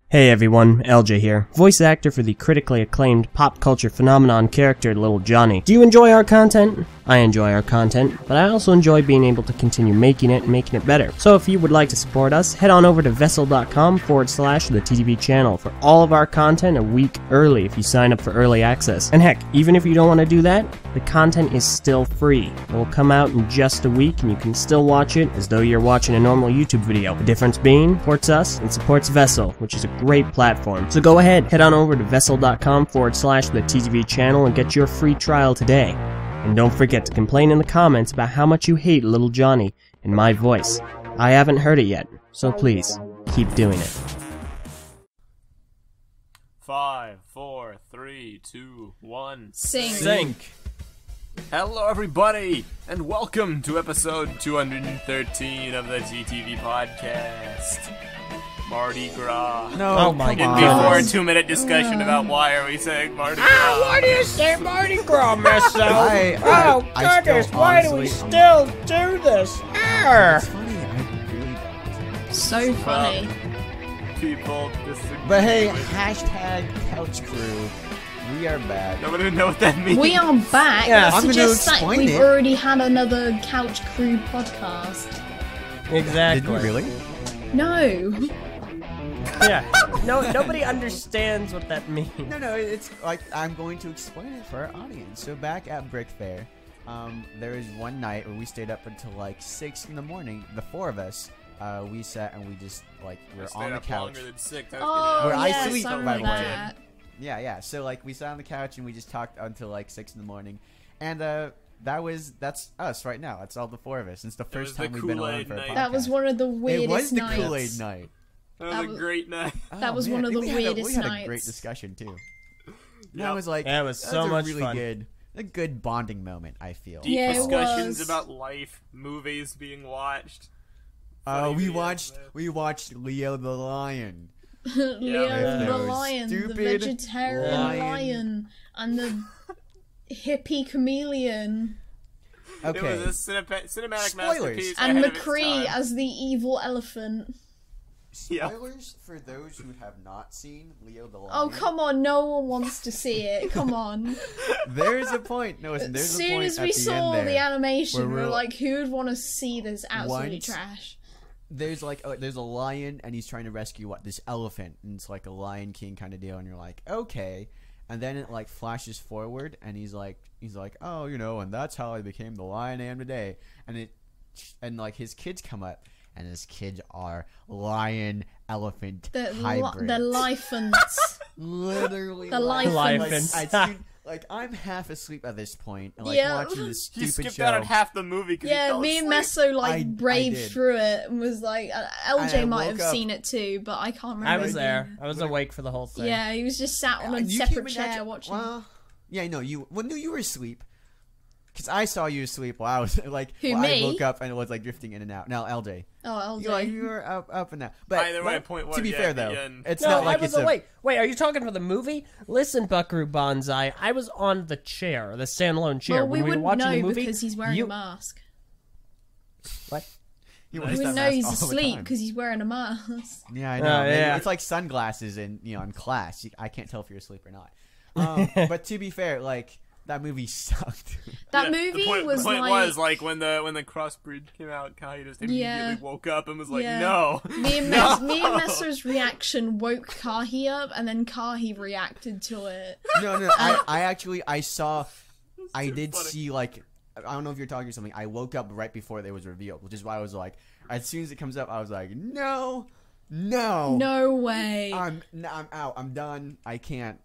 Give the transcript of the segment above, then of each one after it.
Hey everyone, Eljay here, voice actor for the critically acclaimed pop culture phenomenon character Little Johnny. Do you enjoy our content? I enjoy our content, but I also enjoy being able to continue making it and making it better. So if you would like to support us, head on over to vessel.com/the TTV channel for all of our content a week early if you sign up for early access. And heck, even if you don't want to do that, the content is still free. It will come out in just a week and you can still watch it as though you're watching a normal YouTube video. The difference being, it supports us and supports Vessel, which is a great platform. So go ahead, head on over to vessel.com/the TTV channel and get your free trial today. And don't forget to complain in the comments about how much you hate Little Johnny in my voice. I haven't heard it yet, so please, keep doing it. 5, 4, 3, 2, 1. Sync! Hello everybody, and welcome to episode 213 of the TTV podcast. Mardi Gras. No, oh my God. Before a 2-minute discussion about why are we saying Mardi Gras. Why do you say Mardi Gras, Meso? I goodness, why do we still do this? It's funny, I really don't. So funny. People disagree. But hey, hashtag Couch Crew, we are back. Nobody would know what that means. We are back. Yeah, That I'm gonna suggests that explain we've it. already had another Couch Crew podcast. Exactly. Did you really? No. Yeah. Nobody understands what that means. No, it's like, I'm going to explain it for our audience. So back at Brick Fair, there was one night where we stayed up until like 6 in the morning, the four of us. We sat and we just, like, we were on the couch. Longer than 6. Oh, Where I yes, sleep, I by remember the way. that. Yeah, so like, we sat on the couch and we just talked until like 6 in the morning. And, that's us right now. That's all the four of us. It's the first time we've been on for a podcast. That was one of the weirdest It was the nights. Kool-Aid night. That was a great night. That was one of the weirdest We had a nights. great discussion too. Yep. That was like, Yeah, it was that so was much really fun. a good bonding moment. I feel. Deep Yeah, it discussions was. about life, movies being watched. We watched Leo the Lion. Leo Yeah. the Those lion, the stupid vegetarian lion, and the hippie chameleon, Okay. It was a cinematic Spoilers. masterpiece. and ahead of its McCree time. as the evil elephant. Yeah. Spoilers for those who have not seen Leo the Lion. Oh, come on, no one wants to see it. Come on. There's a point. No, listen, As there's a soon point as at we the saw end the there animation, where we're like, who would want to see this absolutely Once- trash? There's like there's a lion and he's trying to rescue this elephant, and it's like a Lion King kind of deal, and you're like, okay. And then it like flashes forward and he's like oh, and that's how I became the lion I am today. And like his kids come up, and his kids are lion elephant hybrid. The liphants. Literally The Liphants. Like I'm half asleep at this point, and, like Yeah. watching this You stupid skipped show. out on half the movie because Yeah, me and Meso I braved did. through it and was like, LJ I might have woke up- seen it too, but I can't remember. I was there. I was awake for the whole thing. Yeah, he was just sat on a You separate came in chair that- watching. Well, yeah, no, you were asleep. Because I saw you asleep while I was like, Who, I me? woke up and it was like drifting in and out. Now, LJ, Oh, LJ. you were up and out. But Either way, point to be one, fair yeah, though, the end. it's No, not like I was it's awake. Wait, are you talking for the movie? Listen, Buckaroo Banzai, I was on the chair, the standalone chair. Well, we when we were wouldn't watching the know movie. because he's wearing a mask. What? He We wears wouldn't that know mask he's all the asleep time. because he's wearing a mask. Yeah, I know. yeah. It's like sunglasses in in class. I can't tell if you're asleep or not. But to be fair, like that movie sucked. That Yeah, movie the point was was like when the cross bridge came out, Kai just immediately Yeah. woke up and was like, Yeah. "No." me and Messer's reaction woke Kahi up, and then Kahi reacted to it. No. I did funny. see like I don't know if you're talking or something. I woke up right before it was revealed, which is why I was like, as soon as it comes up, I was like, no. No way. I'm out. I'm done. I can't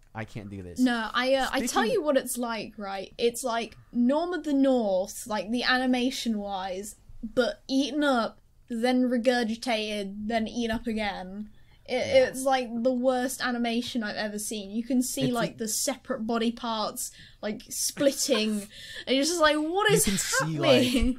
do this. No, I tell Speaking- you what it's like, right? It's like Norm of the North, like the animation wise, but eaten up, then regurgitated, then eaten up again. It's like the worst animation I've ever seen. You can see It's like the separate body parts like splitting, and you're just like, what is can see, happening?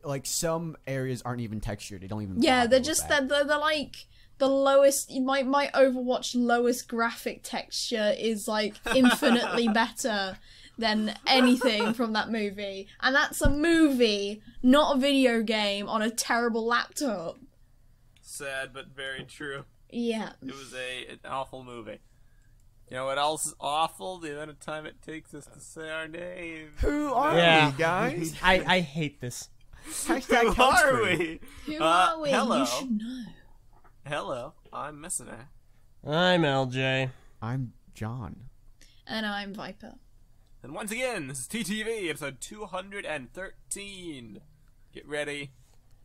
Like some areas aren't even textured. They don't even. Yeah, bother they're with just that. they're like the lowest. My Overwatch lowest graphic texture is like infinitely better than anything from that movie, and that's a movie, not a video game on a terrible laptop. Sad but very true. Yeah. It was an awful movie. You know what else is awful? The amount of time it takes us to say our name. Who are Yeah. we, guys? I hate this. Hashtag Who are country. we? Who are we? Hello. You should know. Hello, I'm Meso. I'm Eljay. I'm John. And I'm Viper. And once again, this is TTV, episode 213. Get ready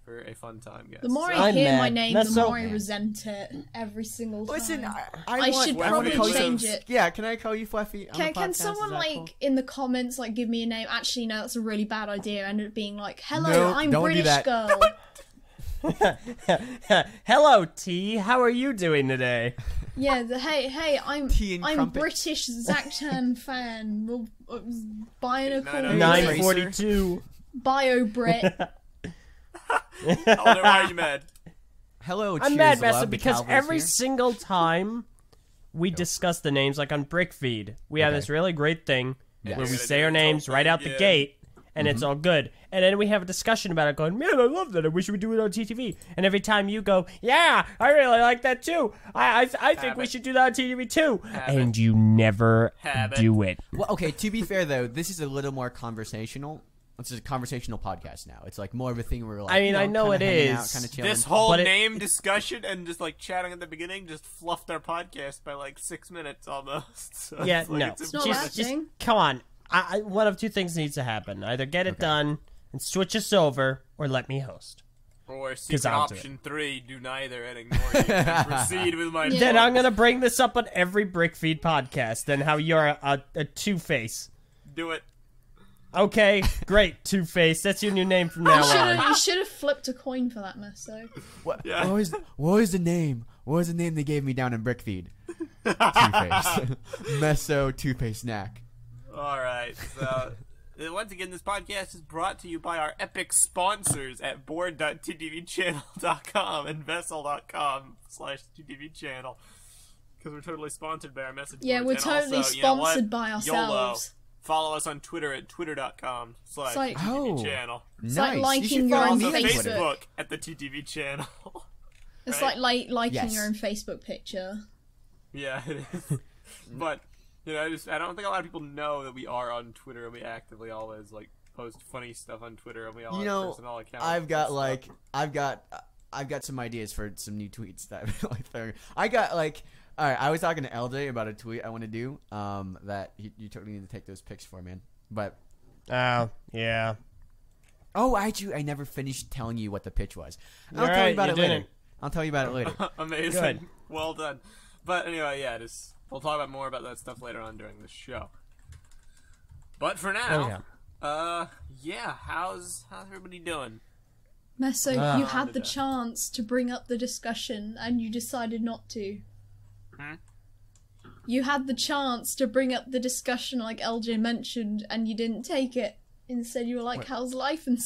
for a fun time, guys. The more I'm I hear mad. my name, That's the so more I bad. resent it every single time. Listen, I should Fluffy probably Jones. change it. Yeah, can I call you Fluffy? on the Can podcast? someone Is that like cool? in the comments like give me a name? Actually, no, that's a really bad idea. End up being like, "Hello, No, I'm don't do British that. girl." Hello, T. How are you doing today? Yeah, hey, I'm Tea and crumpet. British Zactan fan. BIONICLE 942. Bio Brit. Elder, why are you mad? Hello, I'm cheers, mad, love, Meso, the because Calvers every here. single time we discuss the names, like on Brickfeed, we have Okay. this really great thing Yes. where we We're say gonna our do this names whole right thing out the again. gate, and it's all good. And then we have a discussion about it, going, "Man, I love that. I wish we would do it on TTV." And every time you go, "Yeah, I really like that too. I think we it. should do that on TTV too," Have and you never Have it. do it. Well, okay, to be fair though, this is a little more conversational. It's a conversational podcast now. It's like more of a thing where we're like, I mean, I know kinda it hanging out, is. kinda chilling. This whole But it- name discussion and just like chatting at the beginning just fluffed our podcast by like 6 minutes almost. So Yeah, it's like, no. it's not impressive. that thing. Come on. One of two things needs to happen. Either get it done and switch us over, or let me host. Or secret I'll do option 3, do neither and ignore you. And proceed with my Then talk. I'm going to bring this up on every Brickfeed podcast, and how you're a Two-Face. Do it. Okay, great, Two-Face. That's your new name from now on. You should have flipped a coin for that, Meso. What, Yeah. what was the name? What was the name they gave me down in Brickfeed? Two-Face. Meso Two-Face Snack. Alright, so once again, this podcast is brought to you by our epic sponsors at board.ttvchannel.com and vessel.com/ttvchannel. Because we're totally sponsored by our message Yeah, boards. we're And totally also, you know what? sponsored by YOLO. ourselves. Follow us on Twitter at twitter.com/TTV Oh. channel. It's like Nice. liking You should your follow own me Also on Facebook. Twitter. Facebook at the TTV channel. It's Right? like liking Yes. your own Facebook picture. Yeah, it is. But you know, I don't think a lot of people know that we are on Twitter and we actively always like post funny stuff on Twitter and we all You have know, personal accounts. I've and got stuff. like, I've got some ideas for some new tweets that like I got like. All right, I was talking to Eljay about a tweet I want to do. That you totally need to take those pics for, man. But Oh, yeah. oh, I never finished telling you what the pitch was. I'll tell Alright, you about you it later. didn't. I'll tell you about it later. Amazing. Good. Well done. But anyway, yeah, we'll talk about more about that stuff later on during the show. But for now, yeah, how's everybody doing? Meso, Ah. you had the chance to bring up the discussion and you decided not to. Hmm? You had the chance to bring up the discussion like Eljay mentioned and you didn't take it. Instead you were like, What? how's life and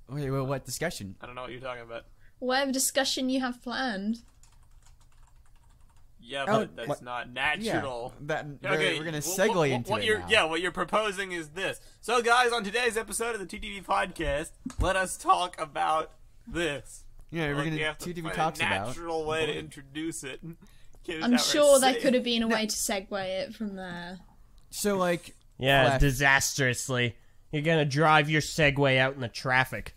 Wait, what discussion? I don't know what you're talking about. whatever discussion you have planned. Yeah, Oh, but that's what- not natural. That Okay, we're gonna wh- segue wh- into what it you're, now. Yeah, what you're proposing is this. So, guys, on today's episode of the TTV podcast, let us talk about this. Yeah, we're Like, gonna you have to TTV find talks a about. natural way to introduce it. Get it I'm out sure right there safe. could have been a way to segue it from there. So like, Yeah, Flash. disastrously. You're going to drive your Segway out in the traffic.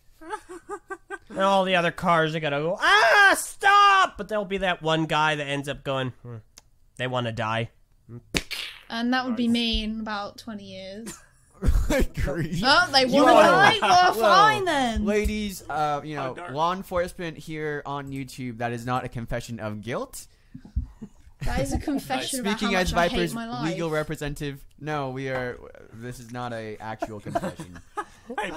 And all the other cars are going to go, stop! But there'll be that one guy that ends up going, they want to die. And that would be me in about 20 years. Agree. Oh, they You want to are- die? Well, Whoa. fine then. Ladies, you know, dark. law enforcement here on YouTube. That is not a confession of guilt. That is a confession about how Speaking much as I hate Viper's my life. legal representative, no, we are. This is not a actual confession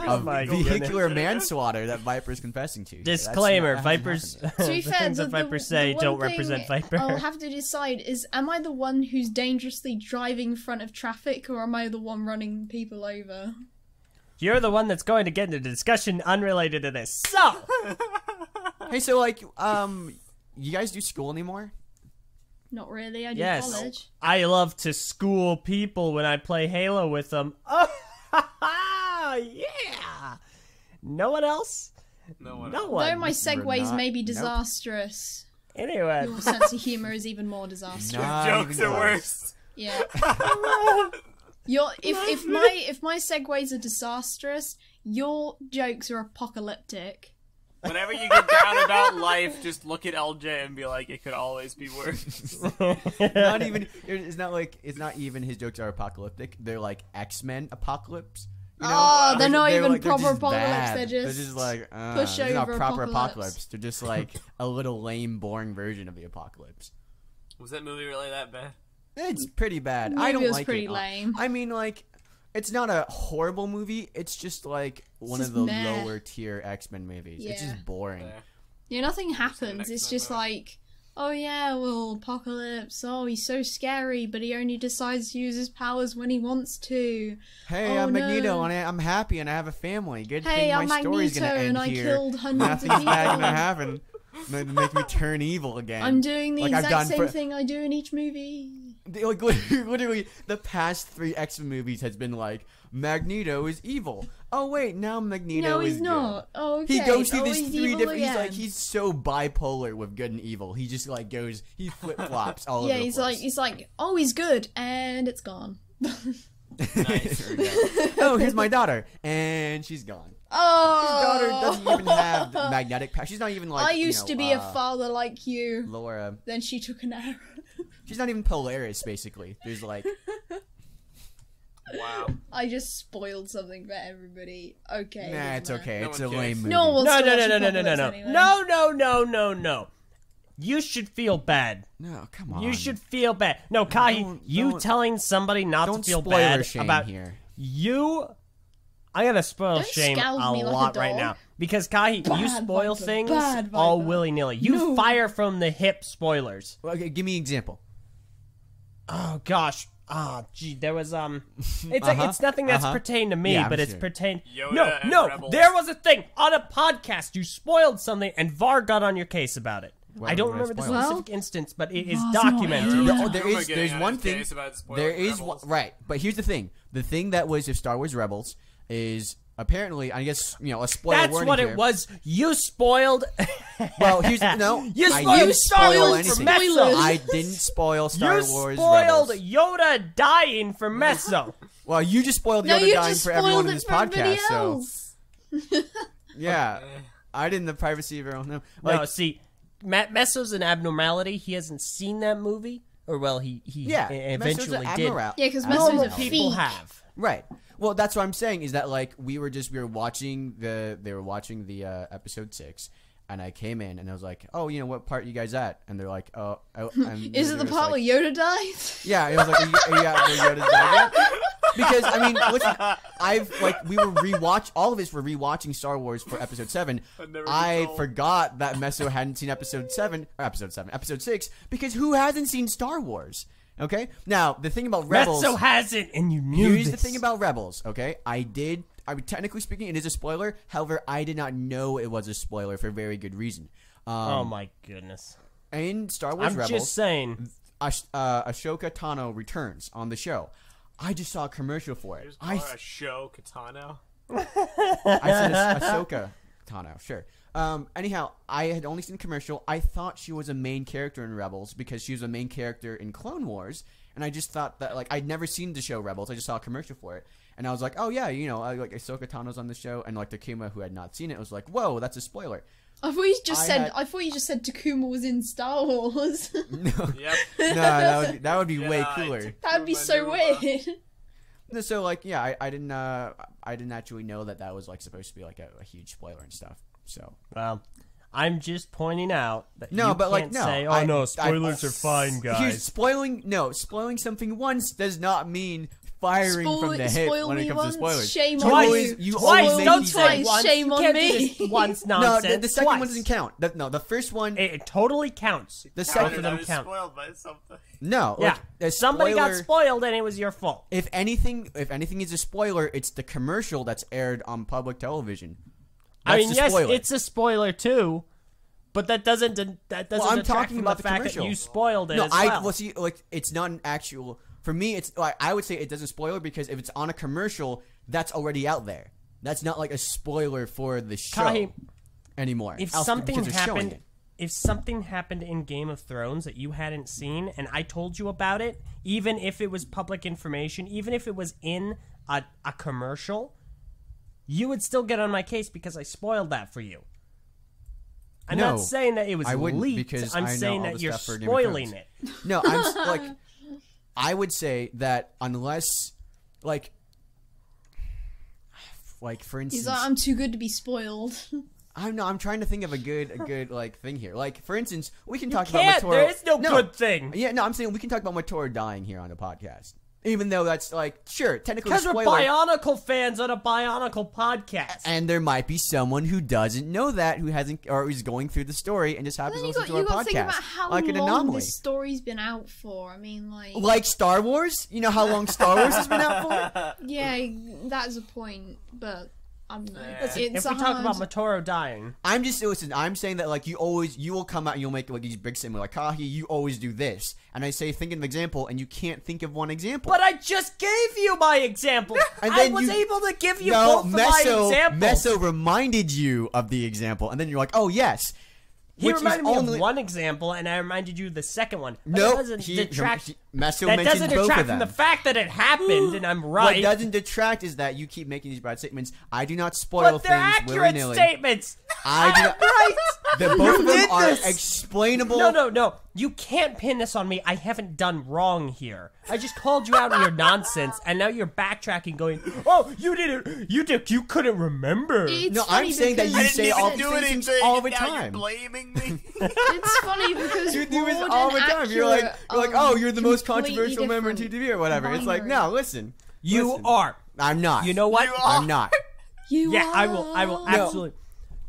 Of my vehicular goodness. manslaughter that Viper's confessing to. Disclaimer, That's not- that hasn't Vipers, happened To the be fair, things that Vipers say one don't thing represent Viper. I'll have to decide is, am I the one who's dangerously driving in front of traffic, or am I the one running people over? You're the one that's going to get into a discussion unrelated to this. So, yet. Hey, so like, you guys do school anymore? Not really, I do yes, college. I love to school people when I play Halo with them. Oh, yeah! No one else? No one. No Though one. my segues not- may be nope. disastrous. Anyway. Your sense of humor is even more disastrous. Jokes are worse. Yeah. If my segues are disastrous, your jokes are apocalyptic. Whenever you get down about life, just look at Eljay and be like, it could always be worse. Not even. It's not even his jokes are apocalyptic. They're like X-Men apocalypse. You know? Oh, they're not even like, proper just apocalypse. bad. They're just like push they're not over proper apocalypse. They're just like a little lame, boring version of the apocalypse. Was that movie really that bad? It's pretty bad. Movie I don't was like pretty it. lame. I mean, like, it's not a horrible movie. It's just like one of the meh. lower tier X-Men movies. It's Yeah. just boring. Yeah. Yeah, nothing happens. It's just like, oh yeah, well, Apocalypse. Oh, he's so scary, but he only decides to use his powers when he wants to. Hey, Oh, I'm Magneto, no. and I'm happy, and I have a family. Good Hey, thing I'm my story's Magneto, gonna end and I here. killed hundreds of Nothing's bad gonna people. happen. To make me turn evil again. I'm doing the Like I've exact done same for- thing I do in each movie. Like literally, the past 3 X-Men movies has been like Magneto is evil. Oh wait, now Magneto No, is he's not. Oh, okay. He goes through oh, these he's 3 evil different. again. He's so bipolar with good and evil. He just like goes. He flip flops all Yeah, over the he's place. like, oh, he's good, and it's gone. Nice. Oh, here's my daughter, and she's gone. Oh, His daughter doesn't even have magnetic power. She's not even like. I used to be a father like you. Laura. Then she took an arrow. She's not even Polaris, basically. There's like. Wow. I just spoiled something for everybody. Okay. Nah, it's doesn't matter. okay. No It's one a cares. lame movie. No one will No, still no, watch no, no, no, no, no, Apocalypse no. anyway. No, no, no, no, no. You should feel bad. No, come on. You should feel bad. No, Kai, you don't- telling somebody not Don't to feel spoiler bad shame about here. you. I'm gonna spoil Don't shame scowl a me like a lot right dog. now because Kai, you Bad spoil Viper, things bad all Viper. willy nilly. You No. fire from the hip spoilers. Well, okay, give me an example. Oh gosh. Ah, gee, there was it's nothing that's pertained to me, Yeah, I'm but it's sure. pertained. Yoda and No, Rebels. there was a thing on a podcast. You spoiled something, and VAR got on your case about it. What I don't did I remember the spoil? specific instance, but it is Var's not documented. here. Oh, Rumor getting there's on one his thing. case about spoiling There is Rebels. right, but here's the thing. The thing that was of Star Wars Rebels is apparently, I guess, a spoiler That's warning what here. it was. You spoiled. Well, here's no. You I spoiled didn't Star spoil Wars anything. for Meso. I didn't spoil Star You Wars spoiled Rebels. Yoda dying for Meso. Well, you just spoiled No, Yoda you dying just for everyone spoiled in it this for everybody podcast. So else. yeah, I did in the privacy of your own home. No, Like, see, Meso's an abnormality. He hasn't seen that movie, or well, he yeah, eventually Meso's an did. admiral. Yeah, because Normal Meso's a people feet. have. Right. Well, that's what I'm saying is that like we were watching the episode 6, and I came in and I was like, oh, what part you guys at? And they're like, oh, and Is it the part where Yoda dies? Yeah, it was like, are you at where Yoda's died yet? Because I mean, listen, we were all of us were rewatching Star Wars for episode 7. never I gets old. forgot that Meso hadn't seen episode 6, because who hasn't seen Star Wars? Okay, now the thing about Rebels. Meso hasn't, and you knew Here's this. the thing about Rebels, okay? Technically speaking, it is a spoiler. However, I did not know it was a spoiler for very good reason. Oh my goodness! In Star Wars I'm Rebels, just saying. Ashoka Tano returns on the show. I just saw a commercial for it. Just call her a show Katana. I said Ahsoka Tano, sure. Anyhow, I had only seen the commercial. I thought she was a main character in Rebels because she was a main character in Clone Wars, and I just thought that I'd never seen the show Rebels. I just saw a commercial for it, and I was like, oh yeah, Ahsoka Tano's on the show, and Takuma, who had not seen it, was like, whoa, that's a spoiler. I thought you just I said Takuma was in Star Wars. No, Yep. no, that would be way Yeah, cooler. That'd be so weird. So I didn't actually know that was supposed to be a huge spoiler and stuff. So Well, I'm just pointing out that no, you but can't say, "Oh no, spoilers are fine, guys." Here's spoiling something once does not mean firing from the hip spoil when it me comes once, to spoilers. shame You on always- you. you Twice, always don't make say these- once. Shame you on can't me. do this once No, nonsense. the second twice. one doesn't count. The first one. It totally counts. The Both second of them I was count. spoiled by something. No, Yeah, a somebody got spoiler- spoiled, and it was your fault. If anything is a spoiler, it's the commercial that's aired on public television. I That's mean, the yes, spoiler. it's a spoiler too, but that doesn't I'm detract talking from about the the fact that commercial. you spoiled it No, as well. see, it's not an actual. For me, it's I would say it doesn't spoil it because if it's on a commercial, that's already out there. That's not a spoiler for the show Kahi, anymore. if Else- something because they're showing happened, it. if something happened in Game of Thrones that you hadn't seen and I told you about it, even if it was public information, even if it was in a commercial, you would still get on my case because I spoiled that for you. I'm No, not saying that it was I wouldn't, leaked. because I'm I know saying all that the you're stuff for Game of spoiling Thrones. it. No, I'm I would say that unless, like for instance, He's like, I'm too good to be spoiled. I'm trying to think of a good like thing here. Like, for instance, we can talk Can't. about Matoro. There is no good thing. Yeah, no, I'm saying we can talk about Matoro dying here on the podcast. Even though that's, like, sure, technically Because we're spoiler. Bionicle fans on a Bionicle podcast. And there might be someone who doesn't know that, who hasn't, or who's going through the story and just happens Then to you listen to got our to think about podcast. how Like an long anomaly. this story's been out for. I mean, Like Star Wars? You know how long Star Wars has been out for? yeah, that's a point, but I don't know. Yeah. It's if we a talk about hard- Matoro dying, I'm saying that, like, you will come out and you'll make, like, these big statements like, Kahi, you always do this. And I say, think of an example, and you can't think of one example. but I just gave you my example. And I then was you- able to give you No, both of my examples. Meso reminded you of the example, and then you're like, oh, yes. He Which is reminded me only- of one example, and I reminded you of the second one. But No, that doesn't detract. Meso That mentioned doesn't both detract of from them. the fact that it happened, and I'm What right. doesn't detract is that you keep making these broad statements. I do not spoil But they're things accurate willy-nilly. statements. I do not. right. The both of them did are this. explainable. No. You can't pin this on me. I haven't done wrong here. I just called you out on your nonsense, and now you're backtracking, going, "Oh, you didn't. You couldn't remember." It's No, funny I'm saying that because you I say didn't all even the do things anything, all and the now time. You're blaming me. It's funny because You do this broad all the and time. You're like, accurate oh, are you're the most completely controversial member in different. TTV or whatever. It's like, Binary. no, listen. You Listen. are. I'm not. You know what? You are. I'm not. You Yeah, are. I will absolutely.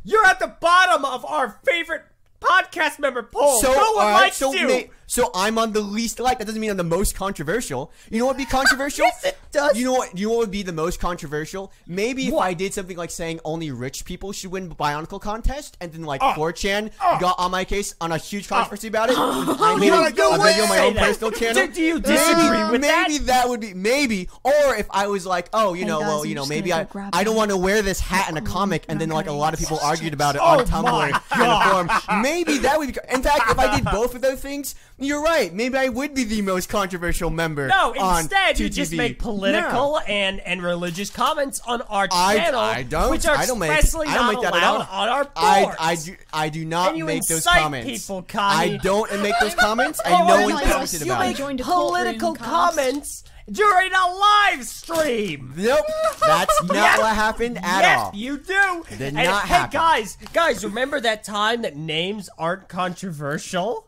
You're at the bottom of our favorite podcast member poll. So, no one alright, likes you. so I'm on the least liked. That doesn't mean I'm the most controversial. You know what would be controversial? Yes, it does. You know what would be the most controversial? Maybe if What? I did something like saying only rich people should win Bionicle contest, and then like Oh. 4chan got on my case on a huge controversy about it. I you made gotta a go video on my say own that. personal channel. Do you disagree with that? Maybe that would be or if I was like, oh, you know, guys, well, I'm you know, just maybe gonna I go grab I don't my want to wear this hat in a comic, and then like a lot of people argued about it Oh on Tumblr my and a forum. Maybe that would be. In fact, if I did both of those things, you're right. Maybe I would be the most controversial member. No, on instead you TTV. just make political and religious comments on our channel, I don't. which are I don't make. expressly I don't not make that at allowed all. on our boards. I do not And you make those incite comments. people, Connie. I don't make those comments, and Oh, no you one like commented us. You about make it. Joined a courtroom political cast. comments during a live stream. Nope, that's not Yes. what happened at yes, all. you do. Did And, not hey, happen. guys, remember that time that names aren't controversial?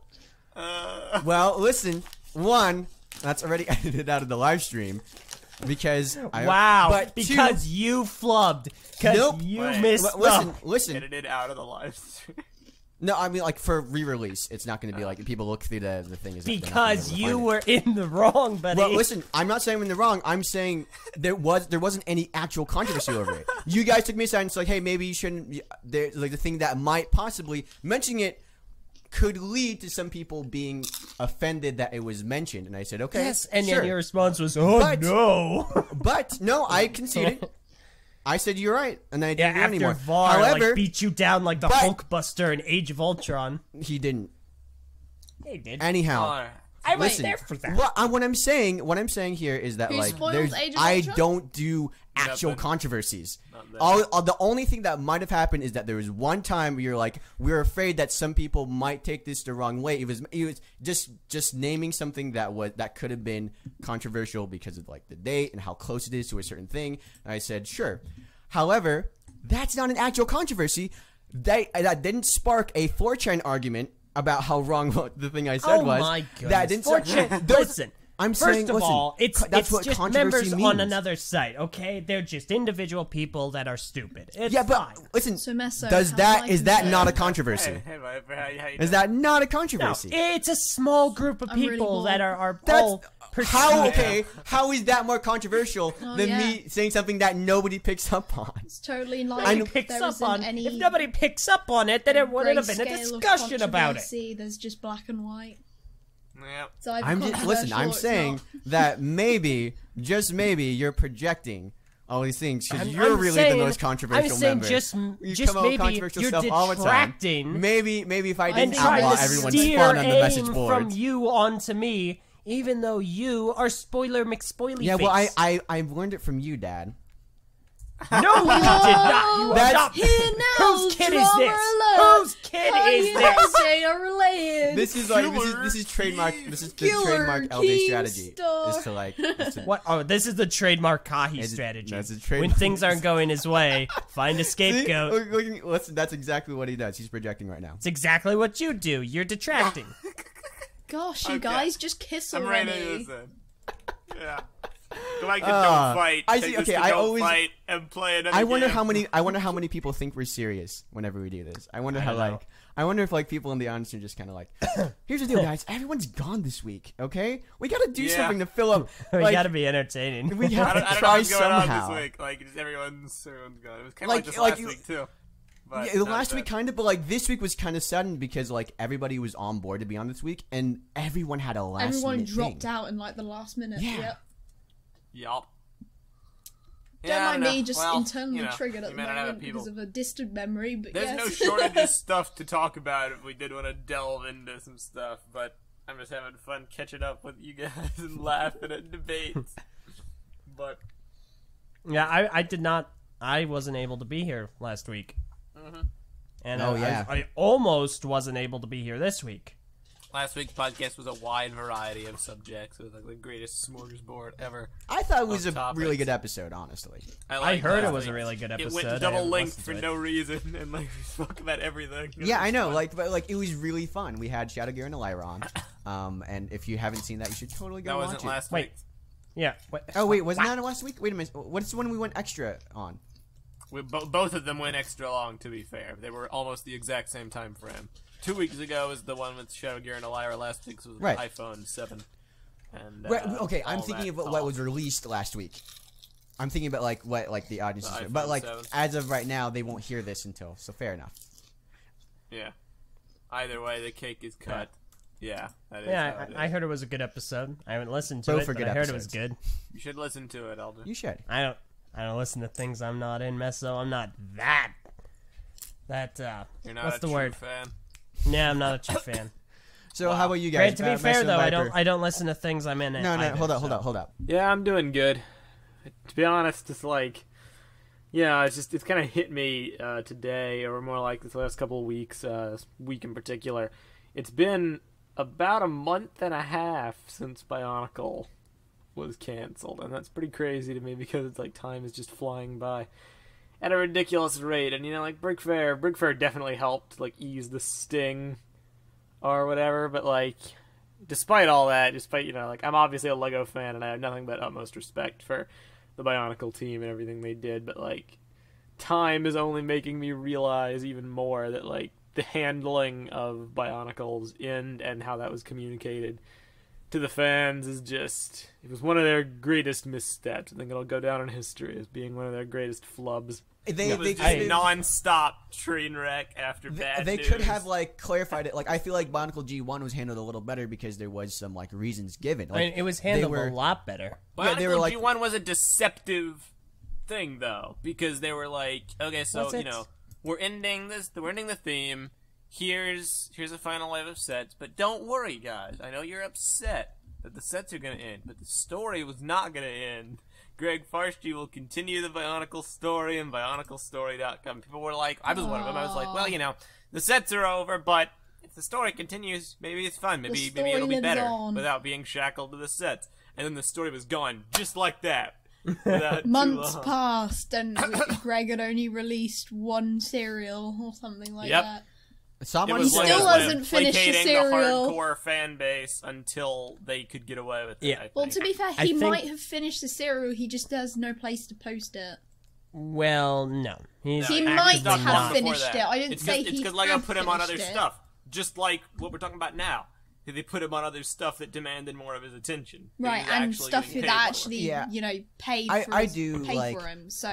Well, listen, that's already edited out of the live stream because Wow, but because you flubbed. Because Nope. you Wait. missed listen. Edited out of the live stream. No, I mean like for re-release, it's not going to be like people look through the thing. because you were in the wrong, buddy. Well, listen, I'm not saying I'm in the wrong. I'm saying there wasn't any actual controversy over it. You guys took me aside and it's like, hey, maybe you shouldn't. There's like the thing that might possibly mentioning it could lead to some people being offended that it was mentioned, and I said, okay, Yes, and sure. then your response was, "Oh But- no!" But no, I conceded. I said you're right, and then I Yeah, didn't do after anymore. VAR However, like beat you down like the but- Hulkbuster in Age of Ultron. he didn't. He did. Anyhow. Alright. I was Listen, there for that. what I'm saying here is that Who like spoiled there's Age of I Ultron? don't do actual Nothing. controversies. Not there. The only thing that might have happened is that there was one time where you're like, we're afraid that some people might take this the wrong way. It was just naming something that could have been controversial because of like the date and how close it is to a certain thing. And I said, sure. However, that's not an actual controversy. That didn't spark a 4chan argument about how wrong the thing I said Oh was. my goodness. That didn't Listen. I'm First saying, of listen, all, it's that's what just controversy members means. on another site, okay? They're just individual people that are stupid. It's Yeah, but fine. listen, So, Meso, is how that like not a it? controversy? Hey, Viper, how you Is doing? that not a No, controversy? it's a small group of I'm really people bored. that are That's all how perceived. how is that more controversial than yeah. me saying something that nobody picks up on? It's totally like I know- Nobody picks there up isn't on. any If nobody picks up on it, then it wouldn't have been a grayscale of discussion about it. controversy. There's just black and white. Yep. So either I'm just listen. controversial or I'm it's saying not. that maybe, just maybe, you're projecting all these things because I'm you're really saying- the most controversial I'm saying member. just You just come out with maybe controversial you're stuff all the time. detracting Maybe if I and didn't trying outlaw to everyone's steer fun on the aim message boards. from you onto me, even though you are spoiler McSpoily Yeah, face. well, I've learned it from you, Dad. No, you did not. You That's- adopted. Here now, Whose kid is drama this? alert. Whose kid Are is you this? Eljay are related. This is like this is trademark. This is the Killer trademark Eljay Keemstar. strategy. Is to like is to- What? Oh, this is the trademark Kahi It's- strategy. that's a When trademark- things aren't going his way, find a See? scapegoat. Listen, that's exactly what he does. He's projecting right now. It's exactly what you do. You're detracting. Gosh, you Okay. guys just kiss I'm ready already. to listen. Yeah. Go back to Ah, don't fight. I Take see- this okay, to I don't always- fight and play another I wonder game. how many people think we're serious whenever we do this. I wonder I how don't know. like I wonder if like people in the audience are just kind of like, here's the deal, guys. Everyone's gone this week. Okay, we gotta do Yeah. something to fill up. we like, gotta be entertaining. we I have don't, I to don't know try what's going somehow. on this week. Like, just everyone's gone. It was kind of like this Like, last you- week too. But Yeah, the not last that. week kind of, but like this week was kind of sudden because like everybody was on board to be on this week, and everyone had a last Everyone minute dropped thing. out in like the last minute. Yeah. Yep. Yup. Don't Yeah, I mind know. me just Well, internally you know, triggered at you the may not have moment people. because of a distant memory, but There's yes. no shortage of stuff to talk about if we did want to delve into some stuff, but I'm just having fun catching up with you guys and laughing at debates. But Yeah, I did not. I wasn't able to be here last week. And Oh, yeah. I almost wasn't able to be here this week. last week's podcast was a wide variety of subjects. It was like the greatest smorgasbord ever. I thought it was Of a topics. really good episode, honestly. I liked heard it last was a week's. really good It episode. went I double haven't length listened for to it. no reason, and like we spoke about everything. It Yeah, was I know. fun. But it was really fun. We had Shadowgear and Eljay on. And if you haven't seen that, you should totally go that watch wasn't it. last Wait. week. Yeah. Oh wait, wasn't that last week? Wait a minute. What's the one we went extra on? Both of them went extra long. To be fair, they were almost the exact same time frame. 2 weeks ago was the one with Shadowgear and Eljay. Last week's was Right. the iPhone 7. And Right, okay, I'm all thinking that of what talk. was released last week. I'm thinking about what the audience The is, but iPhone like 7. as of right now, they won't hear this until. So fair enough. Yeah. Either way, the cake is cut. Yeah, that is. Yeah, how it is. I heard it was a good episode. I haven't listened to Both it, are but good I heard it was episodes. good. You should listen to it, Eldon. You should. I don't listen to things I'm not in, Meso. I'm not that. You're not what's a the true word? fan. Yeah, I'm not a true fan. So how about you guys? Great, to be fair Meso, though, Viper? I don't listen to things I'm in. No, either, hold so. up. Yeah, I'm doing good. To be honest, it's like, yeah, it's kind of hit me today, or more like this last couple of weeks, this week in particular. It's been about a month and a half since Bionicle was canceled, and that's pretty crazy to me because it's like time is just flying by at a ridiculous rate. And you know, like Brick Fair definitely helped like ease the sting or whatever, but like despite all that, despite, you know, like I'm obviously a Lego fan and I have nothing but utmost respect for the Bionicle team and everything they did, but like time is only making me realize even more that like the handling of Bionicle's end and how that was communicated to the fans is just, it was one of their greatest missteps. I think it'll go down in history as being one of their greatest flubs. It was just non-stop train wreck after bad They news. could have like clarified it. Like I feel like BIONICLE G1 was handled a little better because there was some like reasons given. Like, I mean, it was handled were- a lot better. Yeah, they were like- G1 was a deceptive thing though, because they were like, okay, so What's you it? know, we're ending the theme. Here's a final wave of sets, but don't worry, guys. I know you're upset that the sets are gonna end, but the story was not gonna end. Greg Farschi will continue the Bionicle story and BionicleStory.com. People were like, I was one of them. I was like, well, you know, the sets are over, but if the story continues, maybe it's fun. Maybe story it'll be lives better on. without being shackled to the sets. And then the story was gone, just like that. without too Months long. passed and Greg had only released one serial or something like Yep. that. Someone It was Still like hasn't finished the placating serial. the hardcore fan base until they could get away with it. Yeah. I think. Well, to be fair, I he think- might have finished the serial, he just has no place to post it. Well, no. He's He No, might he's done have long before finished that. it. I didn't It's say it's he because Lego had put him on other finished it. stuff, just like what we're talking about now. They put him on other stuff that demanded more of his attention. that Right, he's and actually stuff getting that paid for. actually, Yeah. you know, paid I- for, I his- do, paid like- for him. So,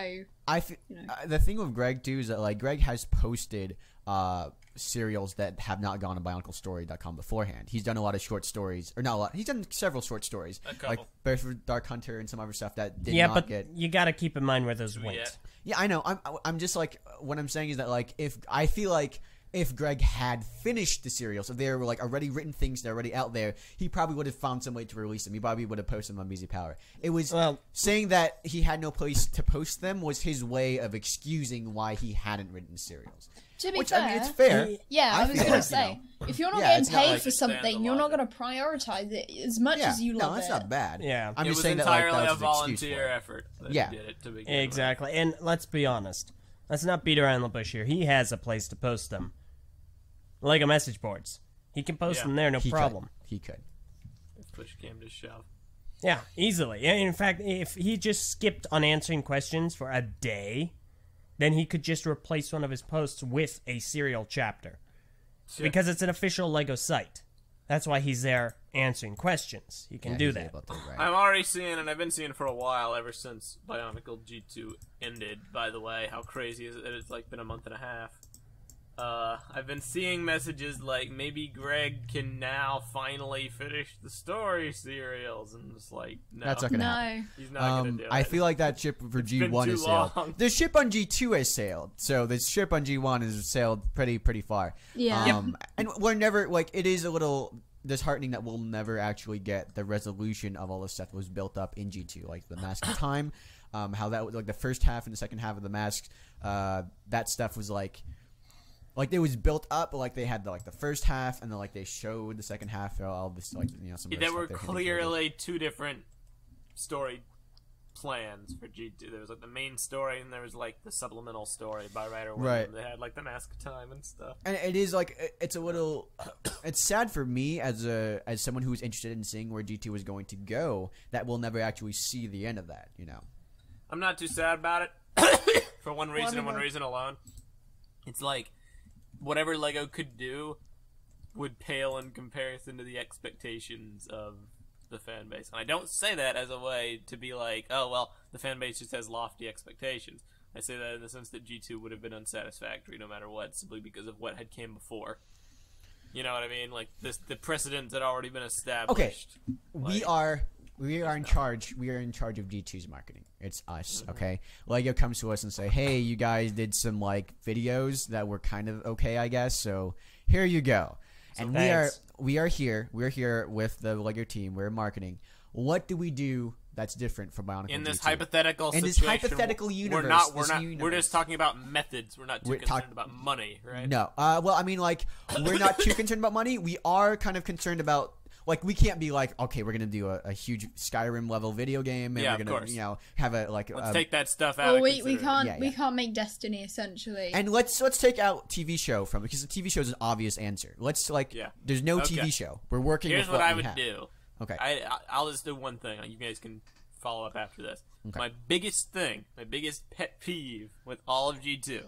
I f- You know. the thing with Greg too is that like Greg has posted serials that have not gone on BionicleStory.com beforehand. He's done a lot of short stories, or not a lot. He's done several short stories, like Barefoot Dark Hunter and some other stuff that did not get. You got to keep in mind where those went. Yeah, I know. I'm just like, what I'm saying is that like if I feel like if Greg had finished the serials, if there were like already written things that are already out there, he probably would have found some way to release them. He probably would have posted them on BZ Power. It was saying that he had no place to post them was his way of excusing why he hadn't written the serials. To be Which, fair, I mean, it's fair. Yeah, I was going to say, if you're not getting paid for something, you're not going to prioritize it as much as you love it. No, that's not bad. Yeah. I'm it just was saying entirely that, like, that a was volunteer effort that he did it to begin with. Exactly. And let's be honest. Let's not beat around the bush here. He has a place to post them. Lego message boards. He can post them there, no problem. He could. If push came to shove. Yeah, easily. In fact, if he just skipped on answering questions for a day, then he could just replace one of his posts with a serial chapter. Sure. Because it's an official Lego site. That's why he's there answering questions. He can do that. I'm already seeing, and I've been seeing for a while, ever since Bionicle G2 ended, by the way. How crazy is it? It's like been a month and a half. I've been seeing messages like, maybe Greg can now finally finish the story serials, and it's like, no. That's not gonna happen. He's not gonna do it. I feel like that ship for G1 has sailed. The ship on G2 has sailed, so the ship on G1 has sailed pretty far. Yeah. And we're never, like, it is a little disheartening that we'll never actually get the resolution of all the stuff that was built up in G2, like the Mask of Time, how that was, like, the first half and the second half of the Masks, that stuff was like it was built up, like they had the first half, and then like they showed the second half, all this, like, you know, some of the there were stuff clearly two different story plans for G2. There was like the main story, and there was like the supplemental story by Ryder Williams. Right. They had like the Mask of Time and stuff. And it is like, it's a little, it's sad for me as someone who's interested in seeing where G2 is going to go, that we'll never actually see the end of that, you know. I'm not too sad about it for one reason and one reason alone. It's like, whatever Lego could do would pale in comparison to the expectations of the fan base. And I don't say that as a way to be like, oh, well, the fan base just has lofty expectations. I say that in the sense that G2 would have been unsatisfactory no matter what, simply because of what had came before. You know what I mean? Like, the precedent had already been established. Okay, Like, we are in charge. We are in charge of G2's marketing. It's us, okay? Lego comes to us and say, "Hey, you guys did some like videos that were kind of okay, I guess. So here you go." And we are here. We're here with the Lego team. We're marketing. What do we do that's different from Bionicle in this G2? hypothetical In this situation, hypothetical universe, we're just talking about methods. We're not too concerned about money, right? No. Well, I mean, like, we're not too concerned about money. We are kind of concerned about, like, we can't be like, okay, we're gonna do a huge Skyrim level video game, and we're gonna, you know, have a like. Let's take that stuff out. Well, we can't make Destiny essentially. And let's take out TV show from it, because the TV show is an obvious answer. Let's there's no TV show. We're working. Here's with what I we would have. do. Okay. I'll just do one thing. You guys can follow up after this. Okay. My biggest pet peeve with all of G2,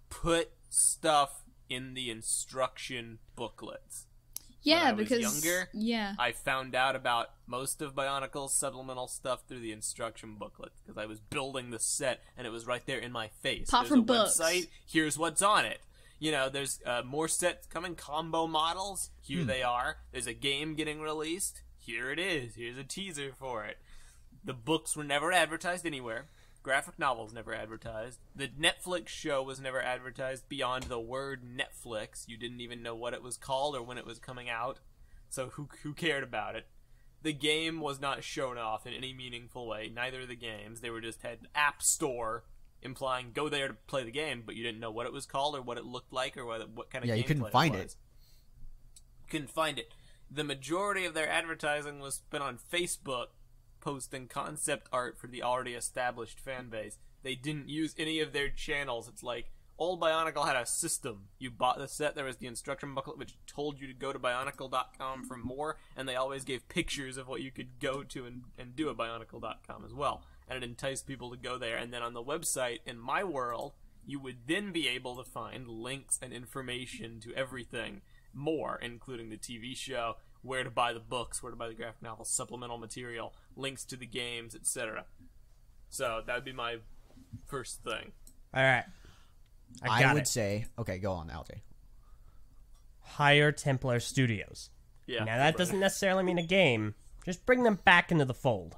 put stuff in the instruction booklets. Yeah, when I was because younger, yeah, I found out about most of Bionicle's supplemental stuff through the instruction booklet because I was building the set and it was right there in my face. Apart There's from a books. website. Here's what's on it. You know, there's more sets coming, combo models. Here they are. There's a game getting released. Here it is. Here's a teaser for it. The books were never advertised anywhere. Graphic novels never advertised. The Netflix show was never advertised beyond the word Netflix. You didn't even know what it was called or when it was coming out. So who cared about it? The game was not shown off in any meaningful way. Neither of the games. They were just had App Store implying go there to play the game, but you didn't know what it was called or what it looked like or what kind of gameplay you couldn't find it. Couldn't find it. The majority of their advertising was spent on Facebook, posting concept art for the already established fan base. They didn't use any of their channels. It's like, old Bionicle had a system. You bought the set, there was the instruction booklet which told you to go to Bionicle.com for more, and they always gave pictures of what you could go to and do at Bionicle.com as well. And it enticed people to go there. And then on the website, in my world, you would then be able to find links and information to everything more, including the TV show, where to buy the books, where to buy the graphic novels, supplemental material, links to the games, etc. So that would be my first thing. All right. I would say, okay, go on, Eljay. hire Templar Studios. Yeah. Now, that doesn't necessarily mean a game. Just bring them back into the fold.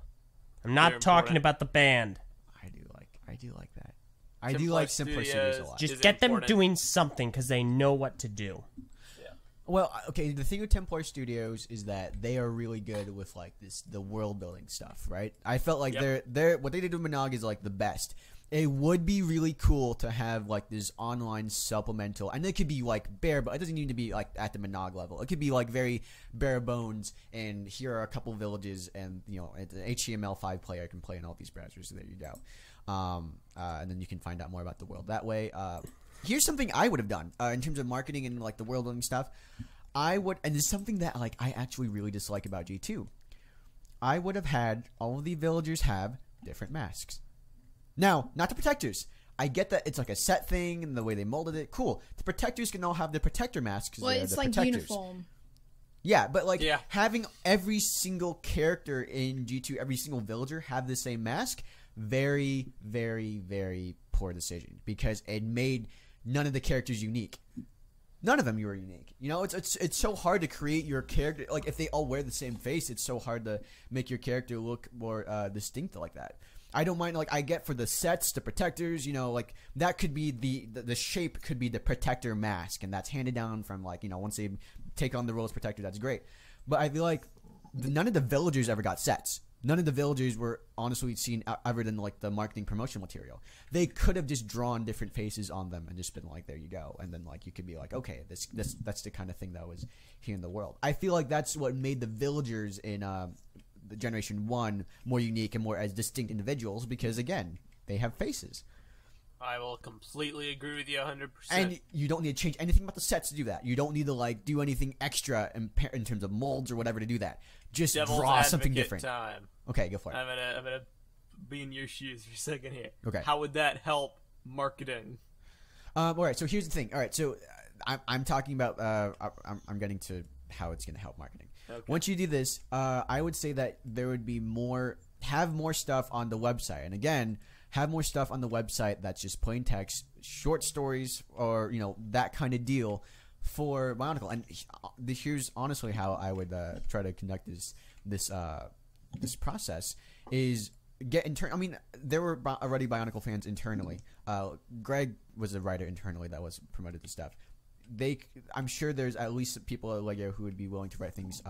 I'm not They're talking important. about the band. I do like that. I do Templar like Simpler Studios a lot. Just is get them important. doing something because they know what to do. Well, okay, the thing with Templar Studios is that they are really good with like the world building stuff, right? I felt like they're what they did with Monog is like the best. It would be really cool to have like this online supplemental, and it could be like bare, but it doesn't need to be like at the Monog level. It could be like very bare bones, and here are a couple villages, and you know, it's an HTML5 player can play in all these browsers. So there you go, and then you can find out more about the world that way. Here's something I would have done in terms of marketing and like the world building stuff. I would, and it's something that like I actually really dislike about G2. I would have had all of the villagers have different masks. Now, not the protectors. I get that it's like a set thing and the way they molded it. Cool. The protectors can all have the protector masks. Well, it's the like protectors. uniform. Yeah, but like Yeah. having every single character in G2, every single villager have the same mask, very, very, very poor decision because it made none of the characters unique. None of them were unique. You know, it's so hard to create your character. Like if they all wear the same face, it's so hard to make your character look more distinct like that. I don't mind, like, I get for the sets, the protectors, you know, like, that could be the shape could be the protector mask, and that's handed down from, like, you know, once they take on the role as protector, that's great. But I feel like none of the villagers ever got sets. None of the villagers were honestly seen other than, like, the marketing promotion material. They could have just drawn different faces on them and just been like, there you go. And then, like, you could be like, okay, that's the kind of thing that was here in the world. I feel like that's what made the villagers in, the Generation 1 more unique and more as distinct individuals because, again, they have faces. I will completely agree with you 100%. And you don't need to change anything about the sets to do that. You don't need to, like, do anything extra in terms of molds or whatever to do that. Just Devil's draw something advocate different. Time. Okay, go for it. I'm gonna be in your shoes for a second here. Okay. How would that help marketing? All right, so here's the thing. All right, so I'm talking about I'm getting to how it's going to help marketing. Okay. Once you do this, I would say that there would be have more stuff on the website. And again, have more stuff on the website that's just plain text, short stories, or, you know, that kind of deal for Bionicle. And here's honestly how I would try to conduct this process is get I mean, there were already Bionicle fans internally. Greg was a writer internally that was promoted the stuff. I'm sure there's at least people at Lego who would be willing to write things,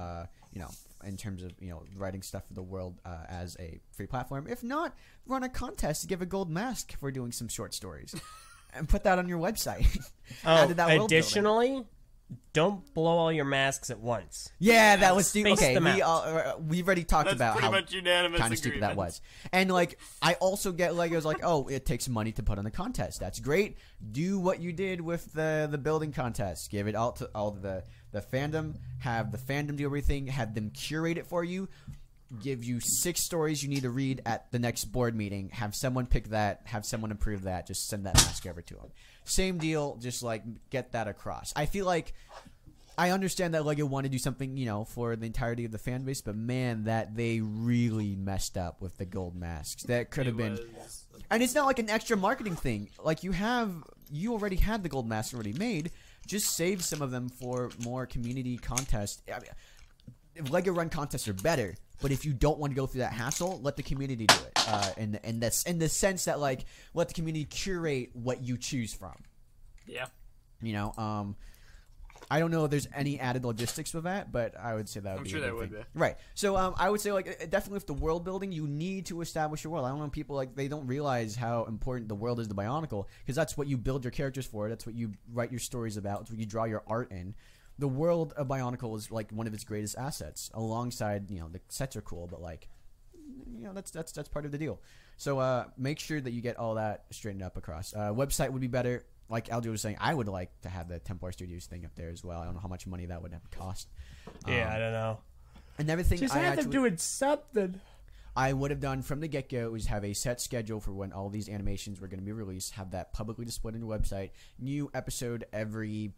you know, in terms of, you know, writing stuff for the world as a free platform. If not, run a contest to give a gold mask for doing some short stories, and put that on your website. Add to that world building. Additionally, don't blow all your masks at once. Yeah, that was stupid. Space Okay, them we've already talked That's about pretty how much unanimous kind of stupid that agreement. was. And, like, I also get Legos like, oh, it takes money to put on a contest. That's great. Do what you did with the building contest. Give it all to all the fandom. Have the fandom do everything. Have them curate it for you. Give you 6 stories you need to read at the next board meeting. Have someone pick that. Have someone approve that. Just send that mask over to them. Same deal. Just, like, get that across. I feel like I understand that Lego wanted to do something, you know, for the entirety of the fan base, but man, that they really messed up with the gold masks. That could have been, and it's not like an extra marketing thing. Like you already had the gold masks already made. Just save some of them for more community contests. I mean, Lego run contests are better, but if you don't want to go through that hassle, let the community do it. In the sense that, like, let the community curate what you choose from. Yeah. You know, I don't know if there's any added logistics with that, but I would say that would I'm be sure a there big would thing. be. Right. So I would say, like, definitely with the world building, you need to establish your world. I don't know, people, like, they don't realize how important the world is to Bionicle, because that's what you build your characters for. That's what you write your stories about. It's what you draw your art in. The world of Bionicle is, like, one of its greatest assets, alongside, you know, the sets are cool, but, like, you know, that's part of the deal. So make sure that you get all that straightened up across. Website would be better. Like Eljay was saying, I would like to have the Templar Studios thing up there as well. I don't know how much money that would have cost. Yeah, I don't know. Another thing Just I have them actually doing something. I would have done from the get-go is have a set schedule for when all these animations were going to be released, have that publicly displayed on your website, new episode every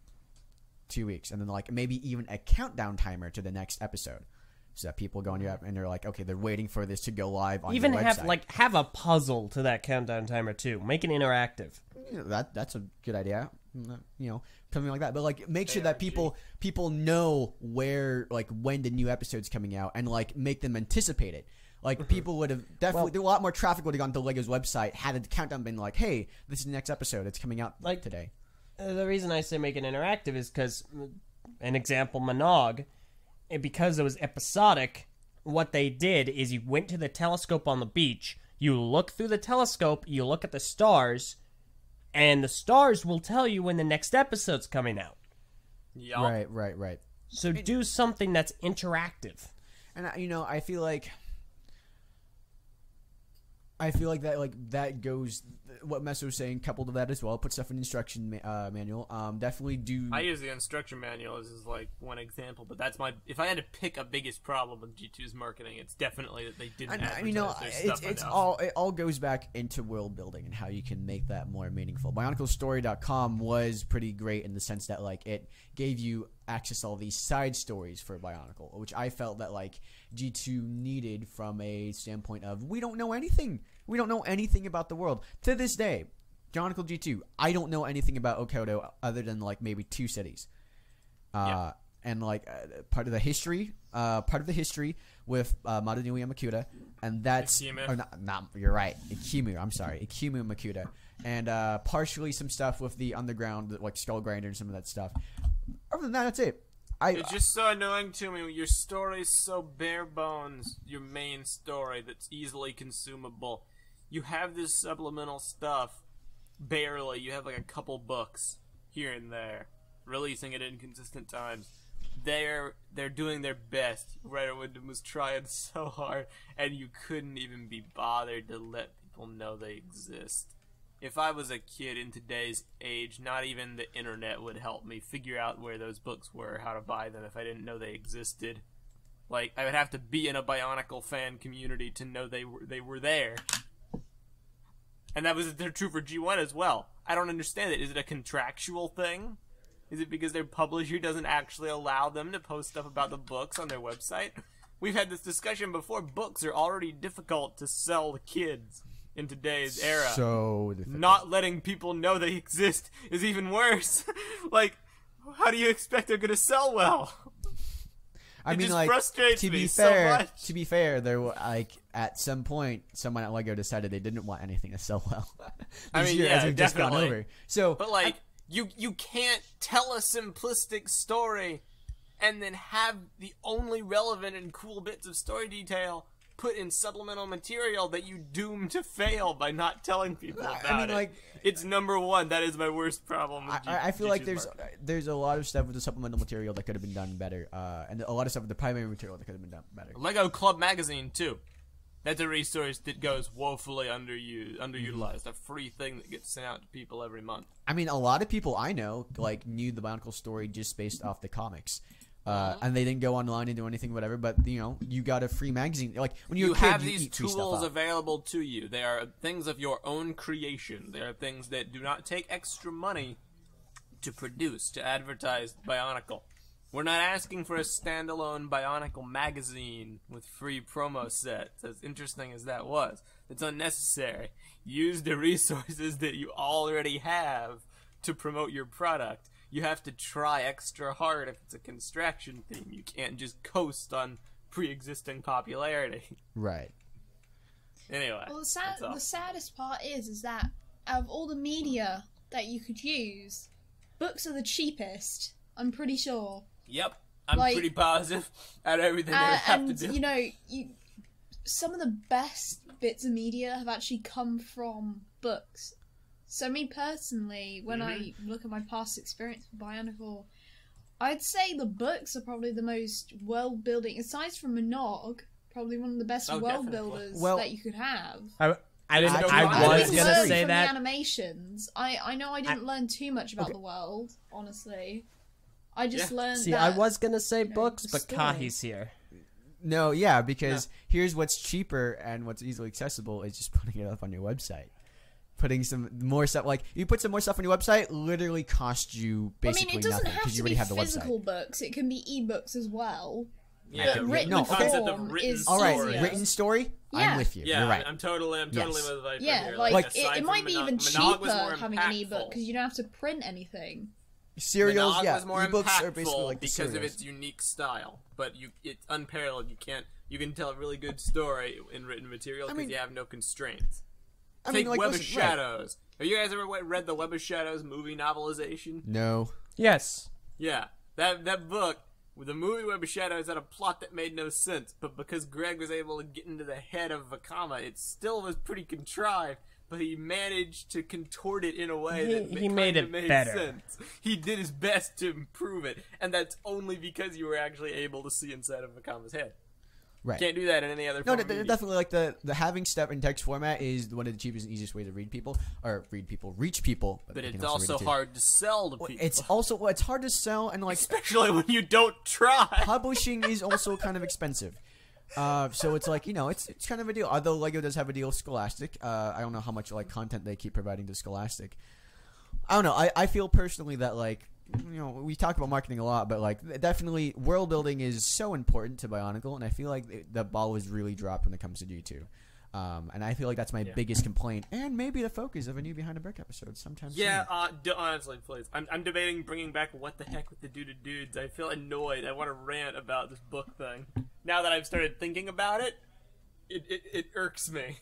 2 weeks, and then, like, maybe even a countdown timer to the next episode. So that people go on your app and they're like, okay, they're waiting for this to go live on Even your website. have a puzzle to that countdown timer too. Make it interactive. You know, that's a good idea. you know, something like that. But like, make sure that people know where, like, when the new episode's coming out, and like make them anticipate it. Like, people would have definitely, a lot more traffic would have gone to Lego's website had the countdown been like, hey, this is the next episode. It's coming out like today. The reason I say make it interactive is because, an example, Monog, because it was episodic, what they did is you went to the telescope on the beach, you look through the telescope, you look at the stars, and the stars will tell you when the next episode's coming out. Yep. Right. So do something that's interactive. And, you know, I feel like that, like, that goes what Meso was saying, coupled to that as well. Put stuff in the instruction manual. Definitely do. I use the instruction manual as like one example, but that's my. If I had to pick a biggest problem with G2's marketing, it's definitely that they didn't. And you know, it all goes back into world building and how you can make that more meaningful. BionicleStory.com was pretty great in the sense that, like, it gave you access to all these side stories for Bionicle, which I felt that, like, G2 needed from a standpoint of, we don't know anything. We don't know anything about the world. To this day, Bionicle G2, I don't know anything about Okoto other than, like, maybe 2 cities. And, like, part of the history with Madanui and Makuta, and that's... you're right. Ikimu and Makuta. And partially some stuff with the underground, like Skull Grinder and some of that stuff. Other than that, that's it. It's just so annoying to me. Your story's so bare bones. Your main story that's easily consumable. You have this supplemental stuff. Barely. You have like a couple books here and there, releasing at inconsistent times. They're doing their best. Writerwood was trying so hard, and you couldn't even be bothered to let people know they exist. If I was a kid in today's age, not even the internet would help me figure out where those books were, how to buy them if I didn't know they existed. Like, I would have to be in a Bionicle fan community to know they were there. And that was true for G1 as well. I don't understand it. Is it a contractual thing? Is it because their publisher doesn't actually allow them to post stuff about the books on their website? We've had this discussion before. Books are already difficult to sell to kids in today's era. So difficult. Not letting people know they exist is even worse. Like, how do you expect they're going to sell well? I mean, just like, frustrates to me be so fair, much. To be fair, there were, like, at some point, someone at Lego decided they didn't want anything to sell well. I mean, as yeah, we've just gone definitely. over. So, but like, you can't tell a simplistic story and then have the only relevant and cool bits of story detail put in supplemental material that you doom to fail by not telling people about it. Like, it's number one. That is my worst problem. I feel like there's a lot of stuff with the supplemental material that could have been done better, and a lot of stuff with the primary material that could have been done better. Lego Club Magazine too. That's a resource that goes woefully underutilized. A free thing that gets sent out to people every month. I mean, a lot of people I know knew the Bionicle story just based off the comics. And they didn't go online and do anything, whatever. But you got a free magazine. Like when you're a kid, have you these eat free tools stuff available to you. They are things of your own creation. They are things that do not take extra money to produce, to advertise Bionicle. We're not asking for a standalone Bionicle magazine with free promo sets, as interesting as that was. It's unnecessary. Use the resources that you already have to promote your product. You have to try extra hard if it's a construction theme. You can't just coast on pre-existing popularity. Right. Anyway. Well, the saddest part is that out of all the media that you could use, books are the cheapest. I'm pretty sure. Yep. I'm pretty positive out of everything they have to do. You know, some of the best bits of media have actually come from books. So me personally, when I look at my past experience with Bionicle, I'd say the books are probably the most world building, aside from Monog, probably one of the best world builders that you could have. I was gonna say from that the animations. I know I didn't learn too much about the world, honestly. I just learned. See, that, I was gonna say books, but story. Kahi's here. No, yeah, because here's what's cheaper and what's easily accessible is just putting it up on your website. Putting some more stuff, like you put some more stuff on your website, literally cost you basically nothing it doesn't have because to you be already have the physical website. books. It can be ebooks as well. Yeah, written no, the concept form of written is All right, easier. written story. Yeah. I'm with you. Yeah, You're right. I'm totally Yes. with Viper Yeah, here. like aside it might from be even Monog was cheaper more having an impactful. ebook because you don't have to print anything. Serials, Monog yeah. was more Ebooks impactful are basically like the because serials. of its unique style, but it's unparalleled. You can tell a really good story in written material because mean- you have no constraints. I Take mean, like, Web of listen, right. Shadows. Have you guys ever read the Web of Shadows movie novelization? No. Yes. Yeah, that book, the movie Web of Shadows, had a plot that made no sense, but because Greg was able to get into the head of Vakama, it still was pretty contrived, but he managed to contort it in a way that He made kinda it better. sense. He did his best to improve it, and that's only because you were actually able to see inside of Vakama's head. Right. Can't do that in any other No, form of media. definitely like the having step and text format is one of the cheapest and easiest way to reach people. But you can it's also also read it too. hard to sell to people. It's also it's hard to sell and like especially when you don't try. publishing is also kind of expensive. So it's like, it's kind of a deal. Although Lego does have a deal with Scholastic. I don't know how much like content they keep providing to Scholastic. I don't know. I feel personally that like, we talk about marketing a lot, but like definitely world building is so important to Bionicle, and I feel like the ball is really dropped when it comes to G2. And I feel like that's my biggest complaint, and maybe the focus of a new Behind a Brick episode sometime soon. Yeah, honestly, please. I'm debating bringing back What the Heck with the Dudes. I feel annoyed. I want to rant about this book thing. Now that I've started thinking about it, it irks me.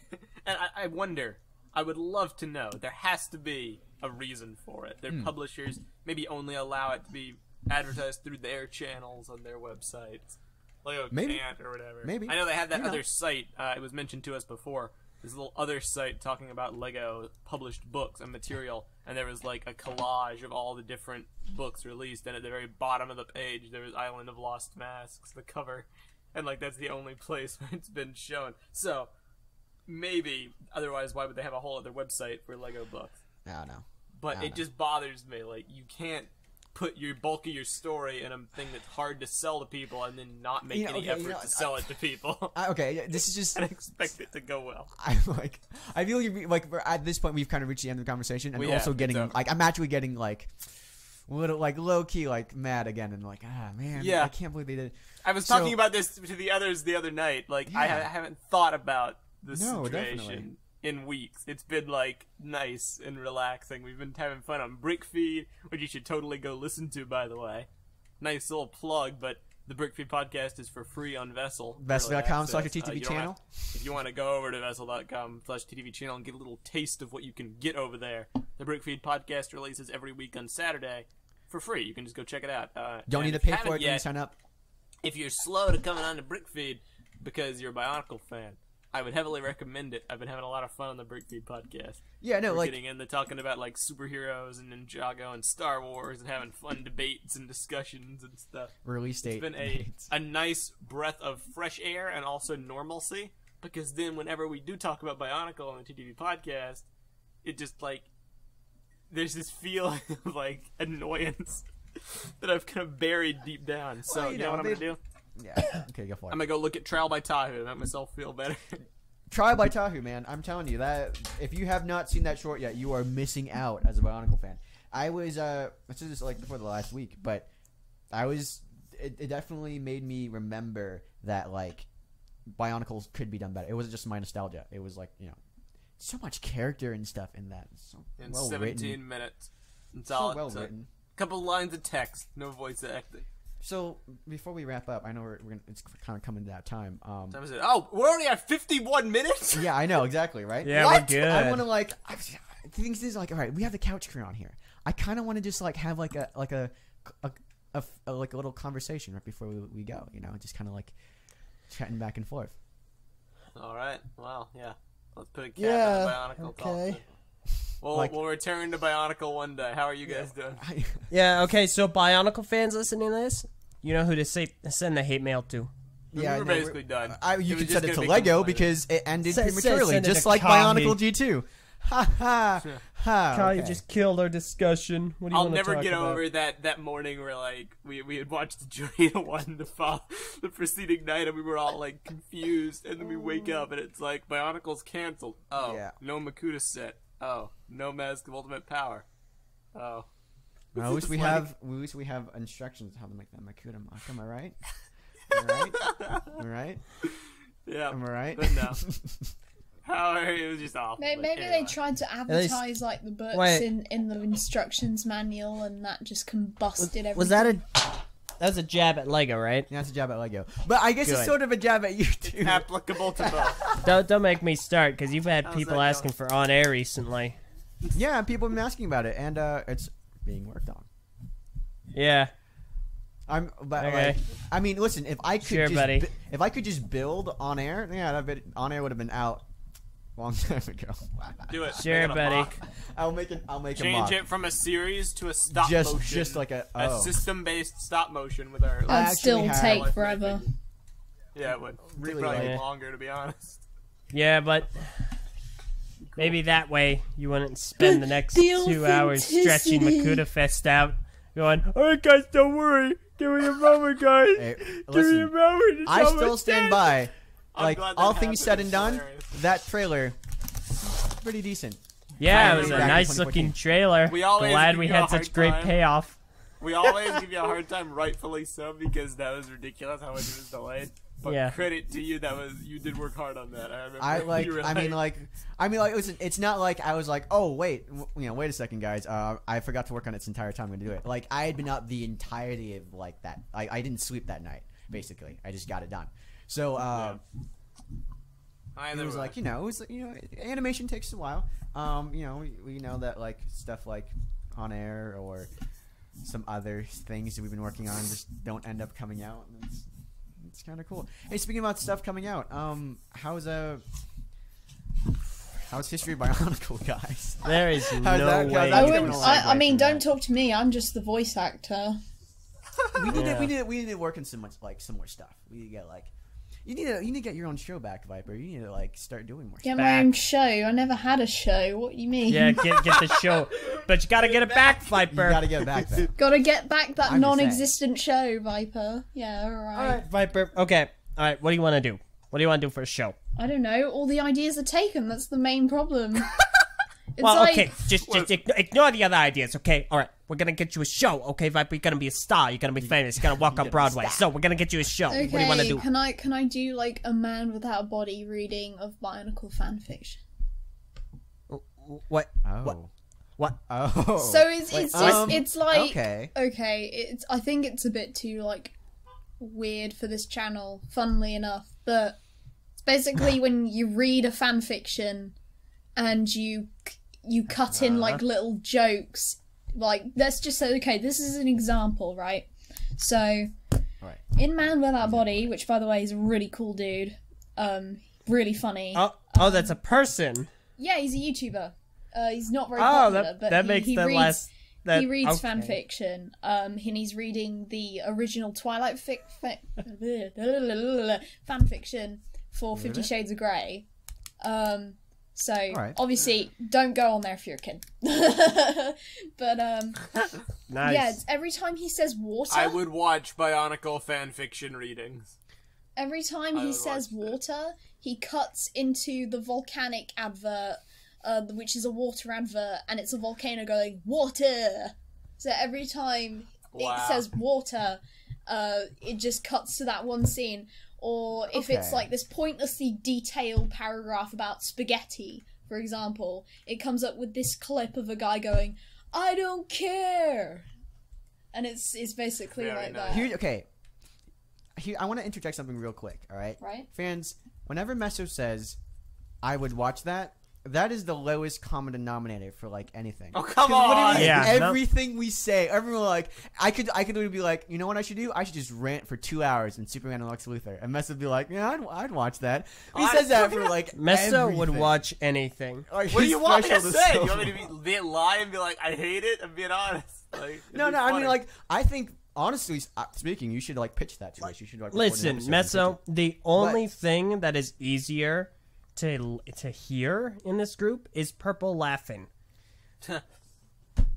And I wonder, I would love to know, there has to be a reason for it. Their publishers maybe only allow it to be advertised through their channels on their websites. Lego Maybe. can't or whatever. Maybe. I know they have that other site. It was mentioned to us before. This little other site talking about Lego published books and material, and there was like a collage of all the different books released, and at the very bottom of the page there was Island of Lost Masks, the cover, and like that's the only place where it's been shown. So maybe, otherwise why would they have a whole other website for Lego books? I don't know. But it just bothers me. Like, you can't put your bulk of your story in a thing that's hard to sell to people and then not make any effort to sell it to people. Okay, this is just. And expect it to go well. I feel like at this point we've kind of reached the end of the conversation, and We we're also have, getting it's over. like I'm actually getting like little like low key like mad again, and like man, Yeah. I can't believe they did. I was So- talking about this to the others the other night. Like, I Yeah. haven't thought about the No, situation definitely. in weeks. It's been, like, nice and relaxing. We've been having fun on Brickfeed, which you should totally go listen to, by the way. Nice little plug, but the Brickfeed podcast is for free on Vessel. Vessel.com/TTV You don't channel. If you want to go over to Vessel.com/TTV channel and get a little taste of what you can get over there, the Brickfeed podcast releases every week on Saturday for free. You can just go check it out. Don't and need to if pay you for haven't it when you yet, sign up. if you're slow to coming on to Brickfeed because you're a Bionicle fan, I would heavily recommend it. I've been having a lot of fun on the Brickfeed podcast. Yeah, no, We're like getting in, they're talking about like superheroes and Ninjago and Star Wars and having fun debates and discussions and stuff. release date. It's been a nice breath of fresh air and also normalcy, because then whenever we do talk about Bionicle on the TTV podcast, it just like there's this feeling of like annoyance that I've kind of buried deep down. So Well, you know what I'm gonna do? Yeah. Okay, go for it. I'm gonna go look at Trial by Tahoe to make myself feel better. Trial by Tahoe, man. I'm telling you that if you have not seen that short yet, you are missing out as a Bionicle fan. I was this is like before the last week, but it definitely made me remember that like Bionicles could be done better. It wasn't just my nostalgia. It was like, so much character and stuff in that. It's so In well 17 written. minutes. It's So all well it's a written. couple lines of text, no voice acting. So before we wrap up, I know we're gonna, it's kind of coming to that time. Time is it? Oh, we're already at 51 minutes? Yeah, I know exactly, right? Yeah, What? we're good. I want to like. The thing is, like, all right, we have the couch crew on here. I kind of want to just like have like a little conversation right before we go. Just kind of like chatting back and forth. Alright, well, yeah. Let's put a cap Yeah, on the Bionicle okay. talk. We'll, Like- we'll return to Bionicle one day. How are you guys doing? Yeah, okay, so Bionicle fans listening to this, you know who to send the hate mail to. We were basically done. You It was can just send it gonna to be Lego completed. because it ended Send prematurely, it just to like Kami. Bionicle G2. Ha ha ha. Kyle, you okay. just killed our discussion. What do you I'll want to never talk get about? over that morning where like we had watched the Jorita one the preceding night and we were all like confused, and then we wake up and it's like Bionicle's canceled. Oh, Yeah. no Makuta set. Oh, no Mask of Ultimate Power. Oh. I wish we It's like- have instructions on how to make that Makuta mock. Am I right? All right. Yeah. Am I right? But no. It was just awful. Maybe but they anyway. tried to advertise like the books Wait. in the instructions manual, and that just combusted everything. Was that was a jab at Lego, right? Yeah, it's a jab at Lego. But I guess it's Good. sort of a jab at you too. Applicable to both. Don't make me start, because you've had How's people that asking for on air recently. Yeah, people have been asking about it, and it's being worked on. Yeah. But Okay. like, I mean, listen, if I could Sure, just buddy. if I could just build on air, yeah, on air would have been out a long time ago. Do it. Sure, Make it a buddy. mock. I'll make a mock. Change it from a series to a stop Just- motion. just like a- a oh. system-based stop motion with our. I That'd actually still have- take forever. Yeah, it would. Really, Probably like- longer, to be honest. Yeah, but maybe that way you wouldn't spend the next the 2 hours stretching authenticity. Makuta Fest out, going, alright guys, don't worry. Give me a moment, guys. Hey, Give me a listen, moment. It's I still almost stand done." by. I'm Like glad that all happened. things said and It's done, hilarious. that trailer, pretty decent. Yeah, I it was a remember back in nice looking 2014. trailer. We always Glad give we you had a such hard great time. payoff. We always give you a hard time, rightfully so, because that was ridiculous how much it was delayed. But Yeah. credit to you, you did work hard on that. I remember. I like. You were I mean, like. Listen, it's not like I was like, oh wait, wait a second, guys. I forgot to work on it this entire time. I'm gonna do it. Like I had been up the entirety of like that. I didn't sleep that night. Basically, I just got it done. So it was like animation takes a while. We know that like stuff like on air or some other things that we've been working on just don't end up coming out. And it's kind of cool. Hey, speaking about stuff coming out, how's History of Bionicle, guys? There is no that- way. how's I that wouldn't. gonna I segue mean, from don't that? talk to me. I'm just the voice actor. We need Yeah. to work on some more stuff. We need to get like you need to get your own show back, Viper. You need to like start doing more. Get stuff. my Back. own show. I never had a show. What do you mean? Yeah, get the show. But you gotta get it back, Viper. You gotta get it back then. Gotta get back that I'm just non-existent show, Viper. Yeah, alright. Alright, Viper. Okay. Alright, what do you want to do? What do you want to do for a show? I don't know. All the ideas are taken. That's the main problem. It's Well, like, okay, just ignore the other ideas, okay? Alright, we're gonna get you a show, okay, Viper? You're gonna be a star, you're gonna be famous, you're gonna walk on Broadway. So, we're gonna get you a show. okay, What do you wanna do? can I do like a man without a body reading of Bionicle fanfiction? What? Oh. What? Oh. So it's like okay. It's I think it's a bit too like weird for this channel, funnily enough, but it's basically when you read a fanfiction and you cut in like little jokes. Like let's just say, okay, this is an example, right? So Right. in Man Without Body, which by the way is a really cool dude, really funny. Oh, that's a person. Yeah, he's a YouTuber. He's not very Oh, popular, but that makes he the reads, last. That, he reads okay. fanfiction. And he's reading the original Twilight fanfiction for 50 Shades of Grey. So Alright. obviously, don't go on there if you're a kid. But Nice. yeah, it's every time he says water, I would watch Bionicle fanfiction readings. every time I he would says watch that. water, he cuts into the volcanic advert, which is a water advert, and it's a volcano going, water! So every time Wow. it says water, it just cuts to that one scene. Or if it's Okay. like this pointlessly detailed paragraph about spaghetti, for example, it comes up with this clip of a guy going, I don't care! And it's basically Very like nice. that. Here, I want to interject something real quick. All right, Right? fans. Whenever Meso says, "I would watch that," that is the lowest common denominator for like anything. Oh, come 'Cause literally on! Yeah, no. everything we say, everyone like, I could literally be like, you know what I should do? I should just rant for 2 hours in Superman and Lex Luthor, and Meso would be like, yeah, I'd watch that. He says that for like Meso would everything. watch anything. Like, What do his you want me to threshold is say? so You want me to be lie and be like, I hate it? I'm being honest. Like, it'd No, be no. I mean, funny. like, I think honestly speaking, you should like pitch that to us. You should like record an Listen, episode and pitch Meso, it. the only thing that is easier to hear in this group is Purple laughing.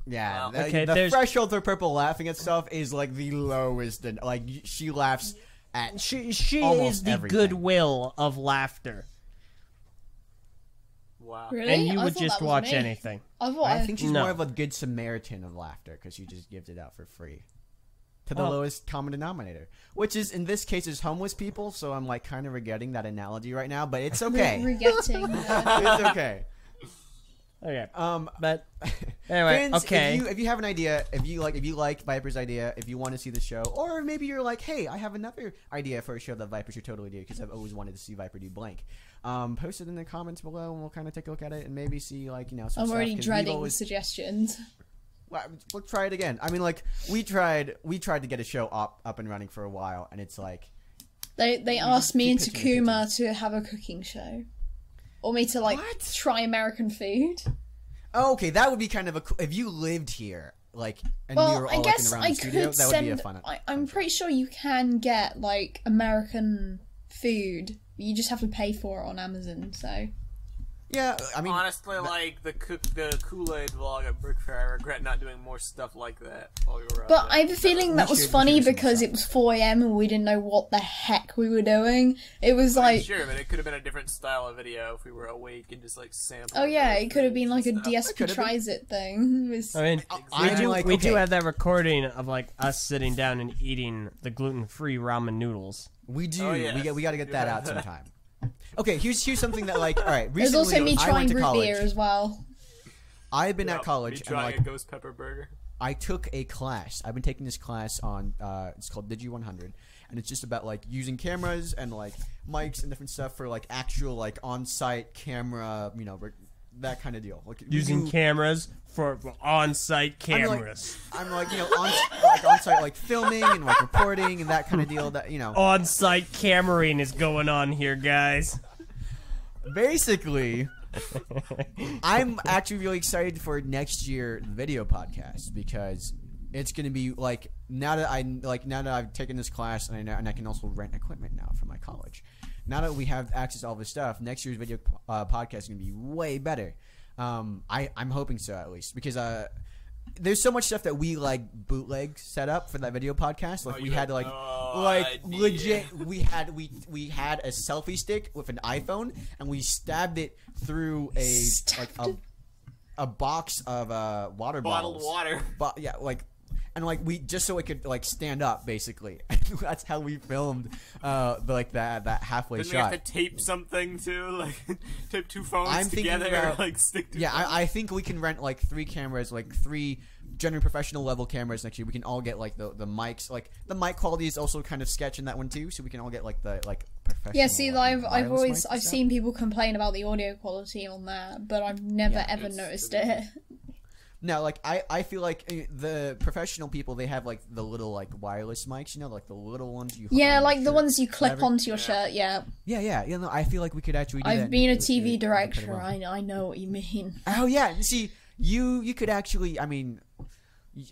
Yeah, Wow. the, Okay, the there's- threshold for Purple laughing at stuff is like the lowest, and like she laughs at. She Almost is the everything. goodwill of laughter, Wow. Really? and you I would thought just that was watch me. anything. I thought I think she's No. more of a good Samaritan of laughter because she just gives it out for free. to the lowest common denominator, which is in this case is homeless people. So I'm like kind of regretting that analogy right now, but it's okay. Regretting. It's okay. Okay. But anyway, Friends, okay. If you have an idea, if you like Viper's idea, if you want to see the show, or maybe you're like, hey, I have another idea for a show that Viper should totally do because I've always wanted to see Viper do blank. Post it in the comments below, and we'll kind of take a look at it and maybe see some I'm stuff, already 'cause dreading the suggestions. Well, we'll try it again. I mean, like we tried to get a show up and running for a while, and it's like They asked me and keep pitching Takuma to have a cooking show. Or me to, like, What? try American food. Oh, okay, that would be kind of a cool, if you lived here, like, and we Well, were I all guess like, around I the studio, could that would be a send... fun. I'm pretty sure you can get, like, American food. You just have to pay for it on Amazon, so... Yeah, I mean, Honestly, like the Kool-Aid vlog at Brick Fair, I regret not doing more stuff like that while we were out But there. I have a feeling that was should funny do some because stuff. it was 4 a.m. and we didn't know what the heck we were doing. It was like... Sure, but it could have been a different style of video if we were awake and just like sample. Oh yeah, it could have been like a stuff. DSP could've been. tries it thing. It was... I mean, I'm we do okay. have that recording of like us sitting down and eating the gluten-free ramen noodles. we do. Oh, yes. We got to get that out sometime. Okay, here's something that like, all right. There's Recently, also me I trying went to root college. beer as well. I've been Yep, at college, me and trying like a ghost pepper burger. I took a class. I've been taking this class on. It's called Digi 100, and it's just about like using cameras and like mics and different stuff for like actual like on-site camera, that kind of deal. Like Using cameras for on-site I'm like- cameras. I'm like on-site like filming and like reporting and that kind of deal. That On-site cameraing is going on here, guys. basically. I'm actually really excited for next year video podcast because it's gonna be like now that I've taken this class and I can also rent equipment now from my college. Now that we have access to all this stuff, next year's video podcast is gonna be way better. I'm hoping so at least because there's so much stuff that we like bootleg set up for that video podcast. Like we had to legit we had a selfie stick with an iPhone and we stabbed it through a box of water Bottled bottles. water. But yeah, we just so it could like stand up basically. That's how we filmed that halfway Didn't shot. we have to tape something too? Like tape two phones I'm thinking together about- like stick to Yeah, I think we can rent like 3 cameras, like 3 general professional level cameras next year. We can all get like the mics. Like the mic quality is also kind of sketch in that one too, so we can all get like the professional. Yeah, see, like, I've wireless mics and I've stuff. seen people complain about the audio quality on that, but I've never ever it's- noticed it. No, like I feel like the professional people, they have like the little like wireless mics, like the little ones you. hook Yeah, on your like the shirt, ones you clip whatever. onto your shirt. Yeah, Yeah. No, I feel like we could actually. Do that I've been a and TV it would be director. pretty well. I know what you mean. Oh yeah, see, you could actually. I mean,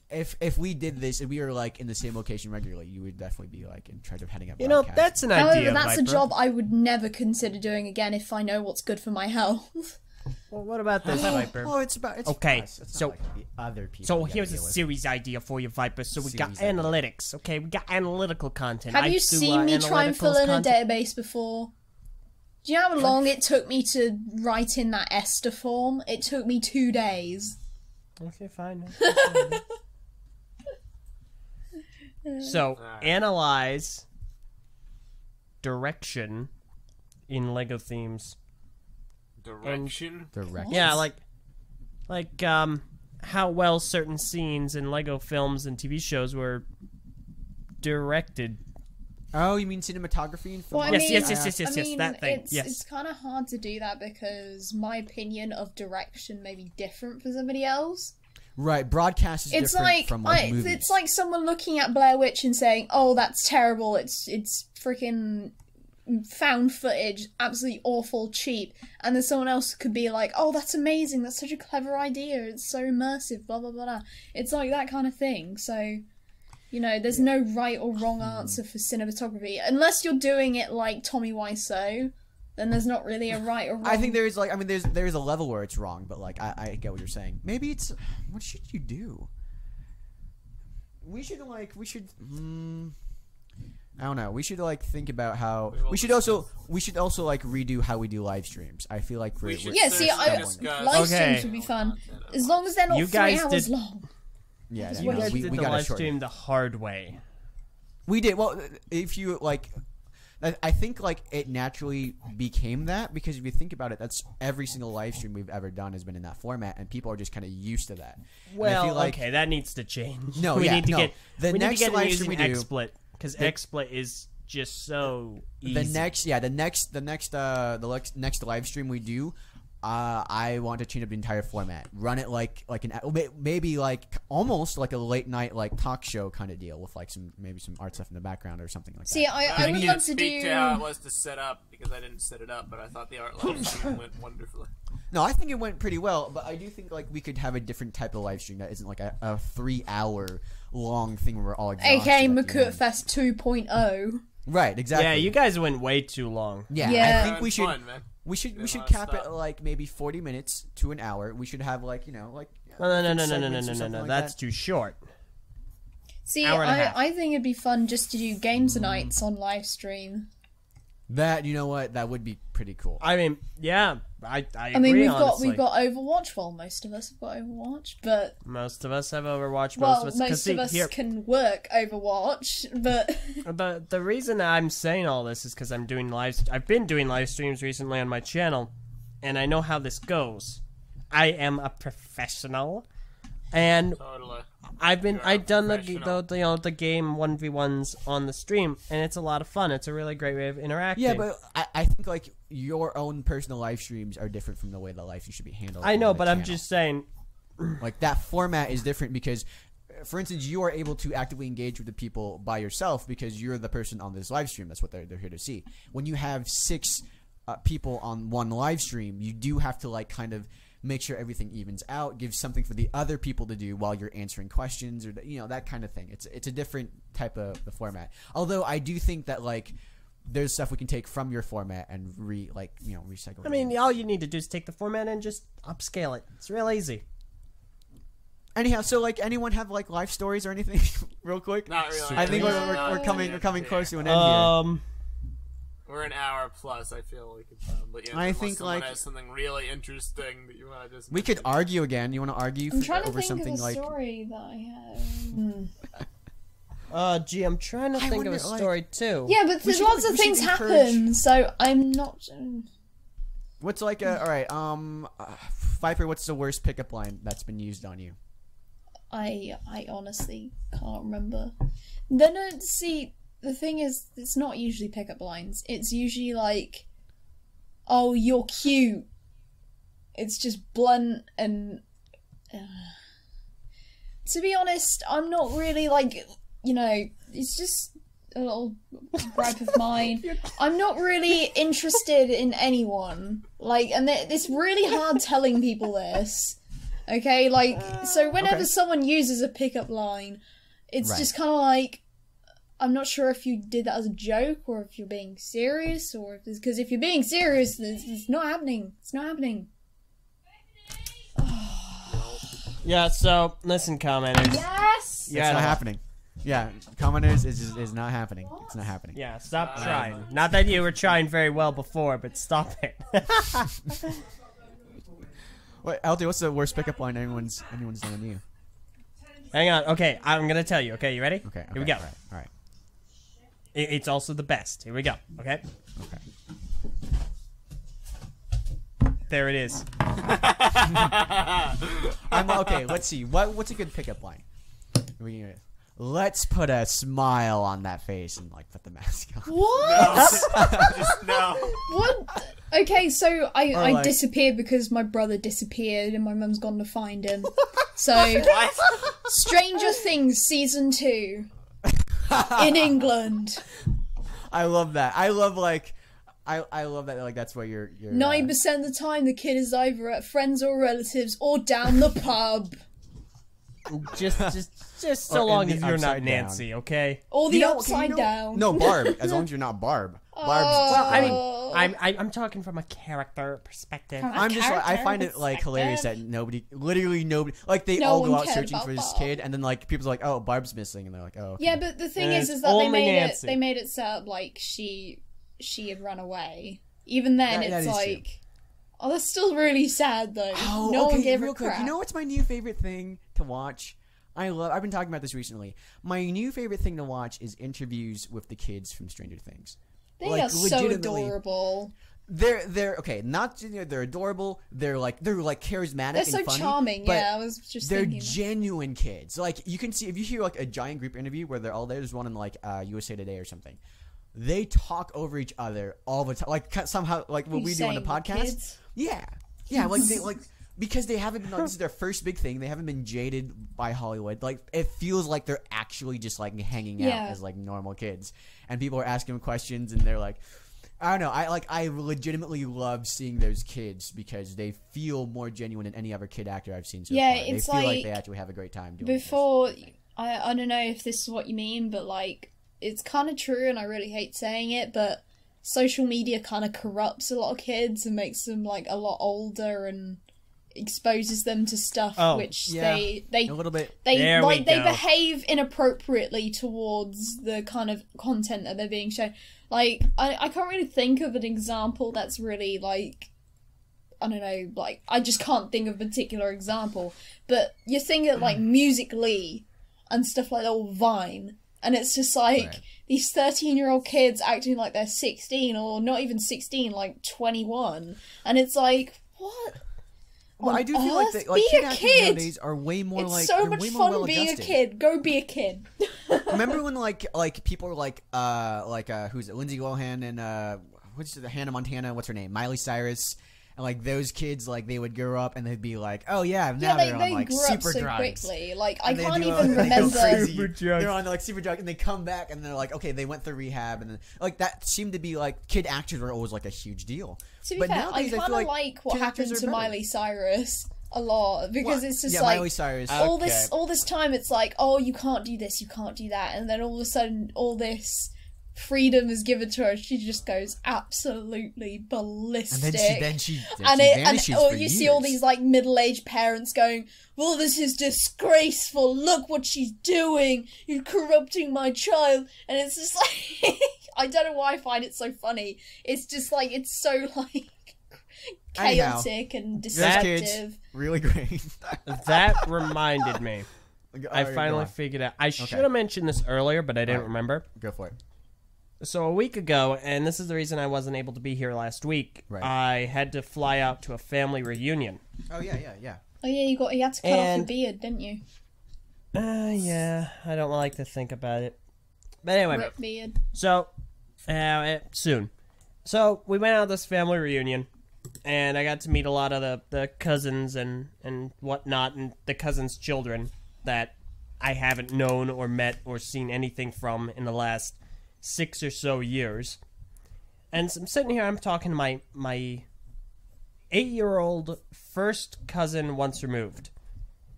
if we did this and we were like in the same location regularly, you would definitely be like in charge of heading up. That's an However, idea, that's a Viper. job I would never consider doing again if I know what's good for my health. Well, what about this, Viper? Oh, it's Okay, us. It's so- not like the other people. So we gotta here's a deal with. series idea for you, Viper. So we got Series idea. analytics. Okay, we got analytical content. Have I you do, seen me try and fill analyticals in a content. database before? Do you know how long it took me to write in that Esther form? It took me 2 days. Okay, fine. So, analyze direction in Lego themes. Direction. Direct. Yeah, like how well certain scenes in Lego films and TV shows were directed. Oh, you mean cinematography and film? Well, I Yes, mean, yes, I mean, that thing. It's, Yes. it's kind of hard to do that because my opinion of direction may be different for somebody else. Right, broadcast is It's different like from like movies. it's like someone looking at Blair Witch and saying, "Oh, that's terrible. It's freaking found footage, absolutely awful, cheap." And then someone else could be like, "Oh, that's amazing. That's such a clever idea. It's so immersive." Blah blah blah. Blah. It's like that kind of thing. So, there's no right or wrong answer for cinematography unless you're doing it like Tommy Wiseau. Then there's not really a right or wrong. I think there is there's a level where it's wrong, but like I get what you're saying. Maybe it's what should you do? We should I don't know. We should like think about how we should also like redo how we do live streams. I feel like we're Yeah, see, discuss live Okay. streams would be fun as long as they're not You 3 guys hours did- long. yeah. Just You wait. guys we did the gotta live shorten. stream the hard way. We did. Well, if you like, I think like it naturally became that because if you think about it, that's every single live stream we've ever done has been in that format, and people are just kind of used to that. Well, okay, that needs to change. No, we yeah, need to no. get The we next need to get live using stream we do- XSplit because XSplit is just so easy. The next live stream we do, I want to change up the entire format. Run it like maybe like almost like a late night like talk show kind of deal with like some art stuff in the background or something like See, that. I would love to speak do. to how it was to set up because I didn't set it up, but I thought the art live stream went wonderfully. No, I think it went pretty well, but I do think like we could have a different type of live stream that isn't like a 3-hour long thing where we're all exhausted. AKA at the Makut end. Fest 2.0. Right, exactly. Yeah, you guys went way too long. Yeah, Yeah. I think we It's should. fun, man. We should There's a lot of cap it stuff. at like maybe 40 minutes to an hour. We should have like like No, different segments or something like that's that. too short. See, Hour and a half. I think it'd be fun just to do games nights on live stream. That you know what that would be pretty cool. I mean, yeah, I agree. I mean, honestly. we've got Overwatch. Well, most of us have got Overwatch, but most of us have Overwatch. well, Most most of us here, can work Overwatch. But the reason I'm saying all this is because I've been doing live streams recently on my channel, and I know how this goes. I am a professional, and Totally. I've done professional. the game 1v1s on the stream, and it's a lot of fun. It's a really great way of interacting. Yeah, but I think like your own personal live streams are different from the way the live stream should be handled. I on know, the but I'm channel. just saying. Like that format is different because, for instance, you are able to actively engage with the people by yourself because you're the person on this live stream. That's what they're here to see. When you have 6 people on one live stream, you do have to like kind of make sure everything evens out, give something for the other people to do while you're answering questions or that kind of thing. It's a different type of the format. Although I do think that like there's stuff we can take from your format and recycle. I mean, all you need to do is take the format and just upscale it. It's real easy. Anyhow, so like anyone have like life stories or anything real quick? Not really. I think No, we're coming yeah. close to an end here. We're an hour plus. I feel like it's but yeah. I unless think, someone like- has something really interesting that you want to just. We could argue again. You want to argue I'm trying to over think something of a like? story that I have. Gee, I'm trying to I think of a wonder, like- story too. Yeah, but there's lots of we should things encourage- happen, so I'm not. What's like a all right? Viper, what's the worst pickup line that's been used on you? I honestly can't remember. Then see, the thing is, it's not usually pickup lines. It's usually like, "Oh, you're cute." It's just blunt and. To be honest, I'm not really like, it's just a little gripe of mine. I'm not really interested in anyone. Like, and it's really hard telling people this. Okay, like, so whenever Okay. someone uses a pickup line, it's Right. just kind of like, I'm not sure if you did that as a joke or if you're being serious or if it's because if you're being serious, it's not happening. It's not happening. Yeah, so listen, commenters. Yes. Yeah, It's not happening. Yeah, commoners is not happening. It's not happening. Yeah, stop trying. Not that you were trying very well before, but stop it. Wait, Eljay, what's the worst pickup line anyone's done on you? Hang on. Okay, I'm gonna tell you. Okay, you ready? Okay. Here we go. All right. It's also the best. Here we go. Okay. Okay. There it is. Okay. Let's see. What's a good pickup line? Let's put a smile on that face and like put the mask on. What? Just no. What? Okay, so I like- disappeared because my brother disappeared and my mum's gone to find him. So, What? Stranger Things season 2 in England. I love that. I love that. Like that's where you're 90% of the time, the kid is either at friends or relatives or down the pub Just Or so in long the as you're not upside Nancy, okay? or the You know- okay, upside you know- down. No, Barb. As long as you're not Barb. Barb's. Oh. I mean, I'm talking from a character perspective. I'm just like I find it like hilarious that literally nobody, like they No all one go out cared searching about for this Bob. kid, and then like people's like, oh, Barb's missing, and they're like, oh, okay. Yeah, but the thing And is it's that they only made Nancy. they made it set up like she had run away. Even then, That it's is true. like, oh, that's still really sad though. Oh, no okay, one gave real a quick. crap. You know what's my new favorite thing to watch? I've been talking about this recently. My new favorite thing to watch is interviews with the kids from Stranger Things. They are so adorable. They're okay. Not they're adorable. They're like charismatic. They're so and funny, charming. but Yeah, I was just they're thinking. genuine kids. Like you can see if you hear like a giant group interview where they're all there. There's one in like USA Today or something. They talk over each other all the time. Like somehow like what we do on the podcast. Kids? Yeah. Like they like. Because they haven't been, like, this is their first big thing. They haven't been jaded by Hollywood. Like, it feels like they're actually just, like, hanging out as, like, normal kids. And people are asking them questions, and they're like, I don't know. I legitimately love seeing those kids because they feel more genuine than any other kid actor I've seen so far. It's they feel like like they actually have a great time doing before. this. I don't know if this is what you mean, but, like, it's kind of true, and I really hate saying it, but social media kind of corrupts a lot of kids and makes them, like, a lot older and exposes them to stuff which they a little bit. they behave inappropriately towards the kind of content that they're being shown. Like I can't really think of an example that's really like, I don't know, like I just can't think of a particular example. But you're thinking like Musical.ly and stuff like that, or Vine, and it's just like these 13-year-old kids acting like they're 16 or not even 16, like 21, and it's like what. Well, I do feel like kid actors nowadays are way more it's like so much fun well being adjusted. a kid. Go be a kid. Remember when like people were like who's it? Lindsay Lohan and what's the Hannah Montana? What's her name? Miley Cyrus. And like those kids, like they would grow up and they'd be like, "Oh yeah, now they're on like grew super up so drugs." Quickly. Like I And can't do, even they go remember. crazy. They're on like super drugs, and they come back and they're like, "Okay, they went through rehab," and then like that seemed to be like kid actors were always like a huge deal. To be but fair, nowadays, I kind feel of like what kid actors happened are to better. Miley Cyrus a lot because it's just like Miley Cyrus. all this time it's like, oh, you can't do this, you can't do that, and then all of a sudden all this freedom is given to her. She just goes absolutely ballistic, and then she you see all these like middle-aged parents going, well, this is disgraceful, look what she's doing, you're corrupting my child. And it's just like I don't know why I find it so funny. It's just like it's so like chaotic and deceptive. Really great. That reminded me. I Alright, finally go on. figured out. I should have mentioned this earlier, but I didn't Alright. remember. Go for it. So a week ago, and this is the reason I wasn't able to be here last week, Right. I had to fly out to a family reunion. Oh yeah. Oh yeah, you had to cut off your beard, didn't you? Yeah, I don't like to think about it. But anyway, Rip beard. so, soon. So, we went out to this family reunion, and I got to meet a lot of the cousins and whatnot, and the cousins' children that I haven't known or met or seen anything from in the last 6 or so years. And so I'm sitting here, I'm talking to my 8-year-old first cousin once removed.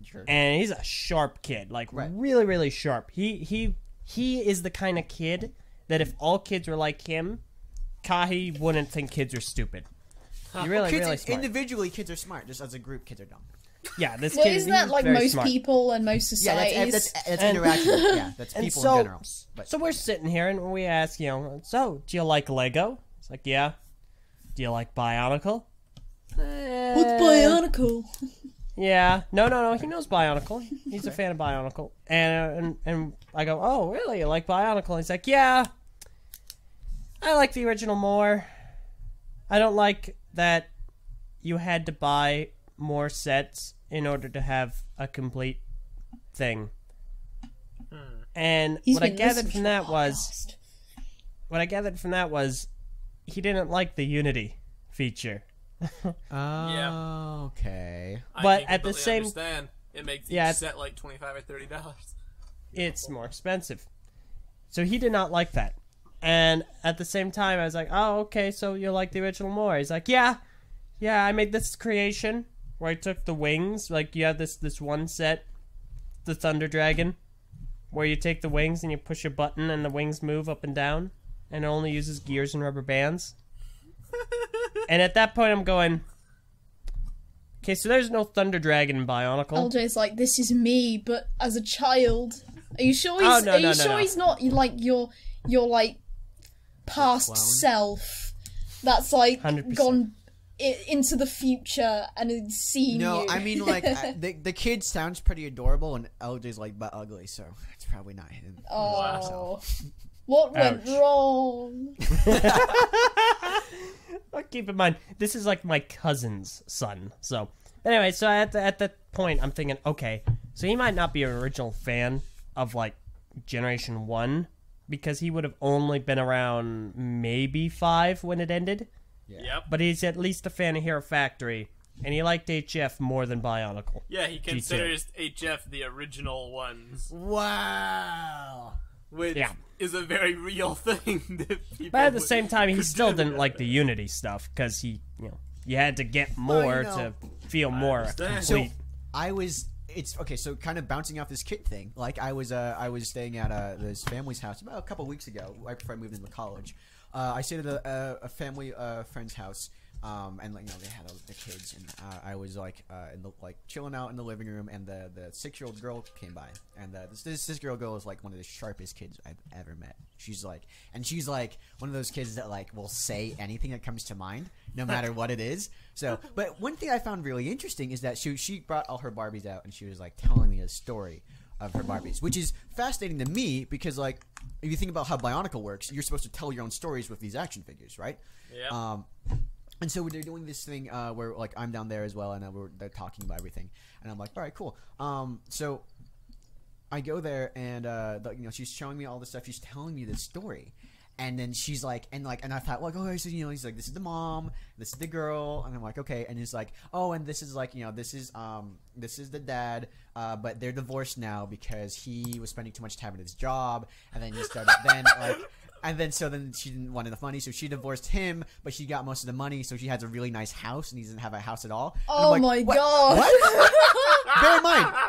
Sure. And he's a sharp kid, like really, really sharp. He is the kind of kid that if all kids were like him, Kahi wouldn't think kids are stupid. He's really, really smart. Individually, kids are smart. Just as a group, kids are dumb. Yeah, this Well, kid. isn't that like very most smart. people and most societies? Yeah, that's interaction. Yeah, that's And people so, in general. But So we're sitting here and we ask, so do you like Lego? It's like, yeah. Do you like Bionicle? What's Bionicle? Yeah. No. He knows Bionicle. He's a fan of Bionicle. And I go, oh, really? You like Bionicle? And he's like, yeah. I like the original more. I don't like that you had to buy more sets in order to have a complete thing. And what I gathered from that was he didn't like the Unity feature. okay. But I at the completely same- understand. It makes Yeah, each set like $25 or $30. It's more expensive. So he did not like that. And at the same time, I was like, oh, okay, so you like the original more. He's like, yeah, I made this creation where I took the wings. Like, you have this one set, the Thunder Dragon, where you take the wings and you push a button and the wings move up and down. And it only uses gears and rubber bands. And at that point, I'm going, okay, so there's no Thunder Dragon in Bionicle. Eljay's like, this is me, but as a child. Are you sure Oh, he's? no, are you no, sure no. he's not like your like past clone? self? That's like 100%. gone into the future and it's seeing No, you. I mean, like, the kid sounds pretty adorable, and Eljay's, like, but ugly, so it's probably not him. Oh. What went wrong? Well, keep in mind, this is like my cousin's son. So, anyway, so at that point, I'm thinking, okay, so he might not be an original fan of, like, Generation 1, because he would have only been around maybe 5 when it ended. Yeah. Yep. But he's at least a fan of Hero Factory, and he liked HF more than Bionicle. Yeah, he considers HF the original ones, Wow. which Yeah. is a very real thing. That people But at the would- same time, he could still do. didn't like the Unity stuff, because he, you had to get more to feel more understand. complete. It's okay. So kind of bouncing off this kid thing. Like I was staying at this family's house about a couple weeks ago, right before I moved into college. I stayed at a family friend's house, and like they had the kids, and I was like chilling out in the living room, and the 6-year-old girl came by, and this 6-year-old girl is like one of the sharpest kids I've ever met. She's like one of those kids that like will say anything that comes to mind, no matter what it is. So, but one thing I found really interesting is that she brought all her Barbies out, and she was like telling me a story of her Barbies, which is fascinating to me because, like, if you think about how Bionicle works, you're supposed to tell your own stories with these action figures, right? Yeah. And so they're doing this thing where, like, I'm down there as well, and they're talking about everything, and I'm like, all right, cool. So I go there, and she's showing me all this stuff. She's telling me this story. And then she's like, and I thought, like, okay, so, he's like, this is the mom, this is the girl, and I'm like, okay, and he's like, oh, and this is like, this is the dad, but they're divorced now because he was spending too much time at his job, and then then she didn't want enough money, so she divorced him, but she got most of the money, so she has a really nice house, and he doesn't have a house at all. And Oh I'm my like, god! What?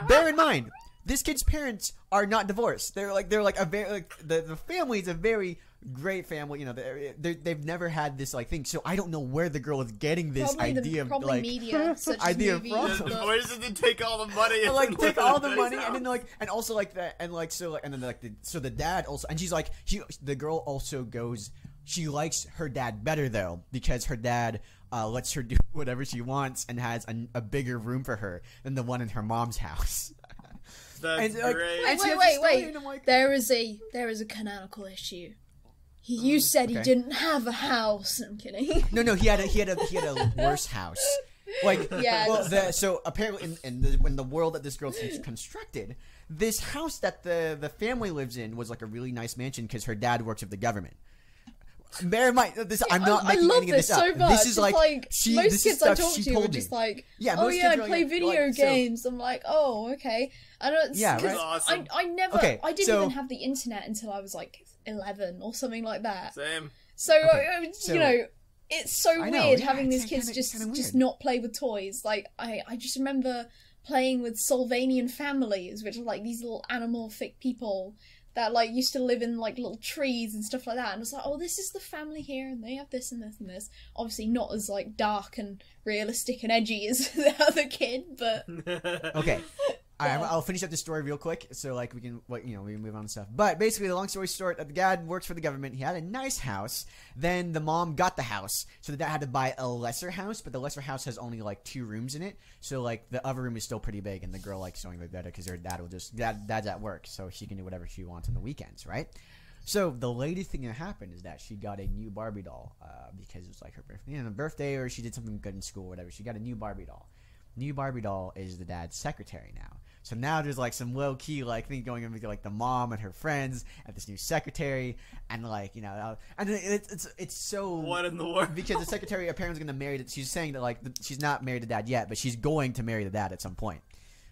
Bear in mind, this kid's parents are not divorced. They're like a very the family's a very great family. They've never had this like thing. So I don't know where the girl is getting this idea of like media, such as idea movies, from. The but- divorce is to take all the money. And, like take all the money, and then then and also like that, and like so like and then like so the dad also, and she's like the girl also goes. She likes her dad better though because her dad lets her do whatever she wants and has a bigger room for her than the one in her mom's house. That's And, like, great. and she has this story, and I'm like- There is a canonical issue. You said he okay. didn't have a house. I'm kidding. No, he had a worse house. Like, Yeah, well, so apparently in the world that this girl's constructed, this house that the family lives in was like a really nice mansion because her dad works with the government. Bear in mind, I'm not I making love any of this this up. so much. This is It's like, most kids I talk she to are told just me. like, Yeah, oh most yeah, I kids are play like- video like, so- games. I'm like, oh okay. I don't. Yeah, 'cause right? Awesome. I never. Okay, I didn't so- even have the internet until I was like 11 or something like that. Same. So, so- it's so I know, weird yeah, having it's these kids kinda- just kinda just weird. not play with toys. Like I just remember playing with Sylvanian families, which are like these little animorphic people that like used to live in like little trees and stuff like that. And I was like, oh, this is the family here, and they have this and this and this. Obviously, not as like dark and realistic and edgy as the other kid, but Okay. I'll finish up this story real quick, so like we can move on and stuff. But basically, the long story short, the dad works for the government. He had a nice house. Then the mom got the house, so the dad had to buy a lesser house. But the lesser house has only like 2 rooms in it, so like the other room is still pretty big. And the girl likes showing the better because her dad will dad's at work, so she can do whatever she wants on the weekends, right? So the latest thing that happened is that she got a new Barbie doll because it was like her birthday, or she did something good in school, or whatever. She got a new Barbie doll. New Barbie doll is the dad's secretary now. So now there's like some low key like thing going on with like the mom and her friends and this new secretary, and like and it's so What in the world? because the secretary apparently is going to marry. She's saying that like she's not married to dad yet, but she's going to marry the dad at some point,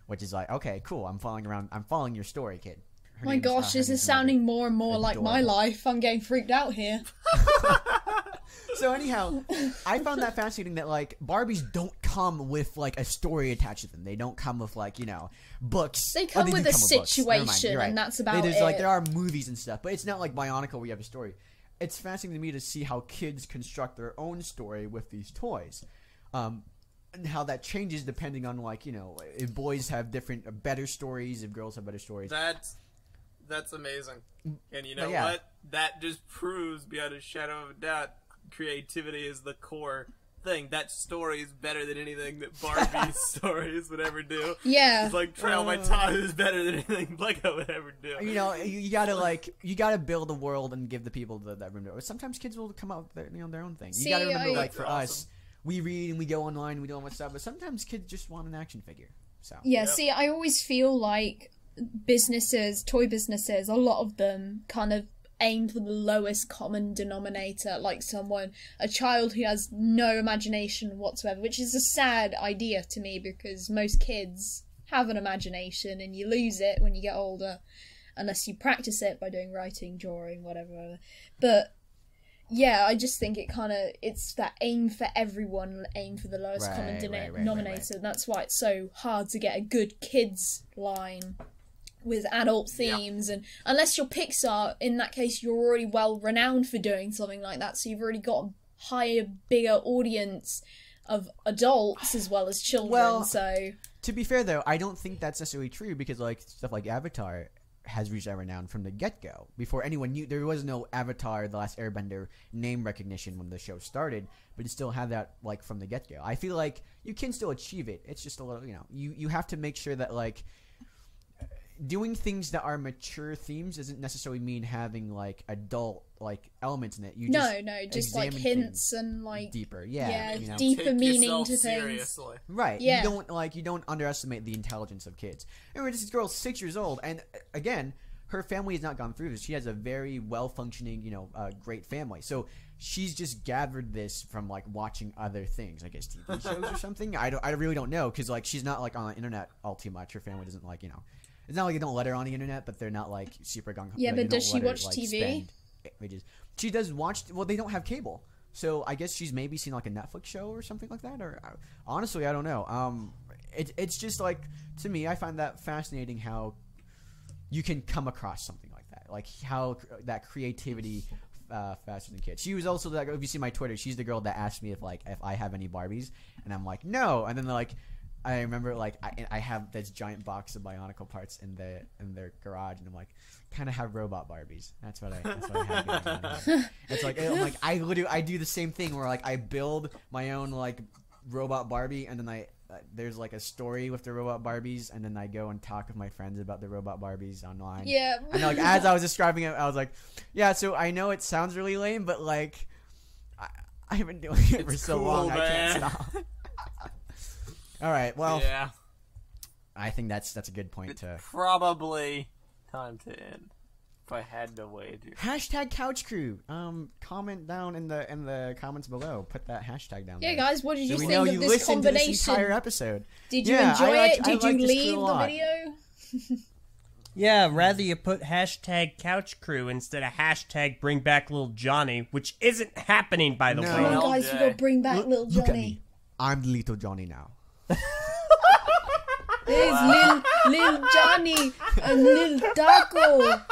which is like okay, cool. I'm following your story, kid. Her my name's, gosh, her this name's is Mother. sounding more and more like my Adorable. life. I'm getting freaked out here. So anyhow, I found that fascinating that like Barbies don't come with like a story attached to them. They don't come with like books. They come do with come a books. Never mind, situation, you're right. and that's about There's it. like there are movies and stuff, but it's not like Bionicle where you have a story. It's fascinating to me to see how kids construct their own story with these toys, and how that changes depending on like if boys have different better stories, if girls have better stories. That's amazing. And you know yeah. what? That just proves beyond a shadow of a doubt creativity is the core think that story is better than anything that Barbie's stories would ever do. Yeah. It's like Trial by Time is better than anything Lego would ever do. You know, you gotta build a world and give the people that room to. Sometimes kids will come out with their own thing. You gotta remember, like for us, we read and we go online and we do all that stuff, but sometimes kids just want an action figure. So yeah, see, I always feel like businesses, toy businesses, a lot of them kind of aim for the lowest common denominator, like a child who has no imagination whatsoever, which is a sad idea to me because most kids have an imagination and you lose it when you get older unless you practice it by doing writing, drawing, whatever. But yeah, I just think it's that aim for everyone, aim for the lowest common denominator. And that's why it's so hard to get a good kids line with adult themes. And unless you're Pixar, in that case, you're already well renowned for doing something like that. So you've already got a higher, bigger audience of adults as well as children. Well, so to be fair though, I don't think that's necessarily true because like stuff like Avatar has reached that renown from the get-go. Before anyone knew, there was no Avatar: The Last Airbender name recognition when the show started, but it still had that like from the get-go. I feel like you can still achieve it. It's just a little, you have to make sure that like doing things that are mature themes doesn't necessarily mean having like adult like elements in it. You just like hints and like deeper, deeper Take meaning to seriously. things. Right. Yeah. You don't underestimate the intelligence of kids. And this girl's 6 years old, and again, her family has not gone through this. She has a very well functioning, great family. So she's just gathered this from like watching other things, I guess TV shows or something. I really don't know because like she's not like on the internet all too much. Her family doesn't like It's not like they don't let her on the internet, but they're not like super gung ho. Yeah, but does she watch TV? She does watch. Well, they don't have cable, so I guess she's maybe seen like a Netflix show or something like that. Or honestly, I don't know. It's just like, to me, I find that fascinating how you can come across something like that, like how that creativity faster than kids. She was also like, if you see my Twitter, she's the girl that asked me if I have any Barbies, and I'm like no, and then they're like. I remember, like, I have this giant box of Bionicle parts in their garage, and I'm like, kind of have robot Barbies. That's what I have going on. It's like, I'm like, I do the same thing where, like, I build my own, like, robot Barbie, and then there's, like, a story with the robot Barbies, and then I go and talk with my friends about the robot Barbies online. Yeah. And, like, as I was describing it, I was like, yeah, so I know it sounds really lame, but, like, I've been doing it for so long, man. I can't stop. All right, well, yeah. I think that's a good point to probably time to end. If I had to wager. Hashtag Couch Crew. Comment down in the comments below. Put that hashtag down there. Yeah, guys, what did you so think we know of you this listened combination? To this entire episode. Did you enjoy it? Did you leave the lot. video? Yeah, rather you put hashtag Couch Crew instead of hashtag Bring Back Little Johnny, which isn't happening, by the way. Come on, guys, we gotta bring back Little Johnny. Look at me. I'm Little Johnny now. There's Lil Johnny and Lil Daco.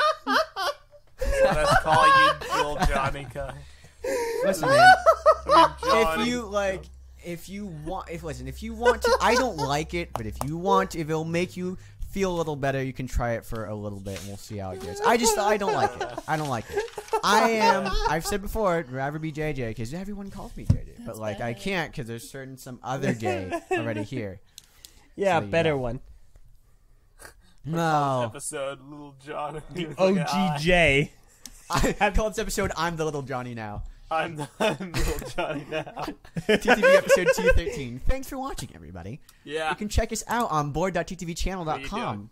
Let's call you Lil Johnny Kai. Listen, man. If you want to, I don't like it, but if you want, if it'll make you feel a little better, you can try it for a little bit, and we'll see how it goes. I don't like it. I don't like it. I've said before, I'd rather be JJ, because everyone calls me JJ. But, like, I can't, because there's some other J already here. Yeah, So, better one. No. Episode Little Johnny. The OGJ. I call this episode, I'm the Little Johnny now. I'm Little Johnny now. TTV episode 213. Thanks for watching, everybody. Yeah. You can check us out on board.ttvchannel.com.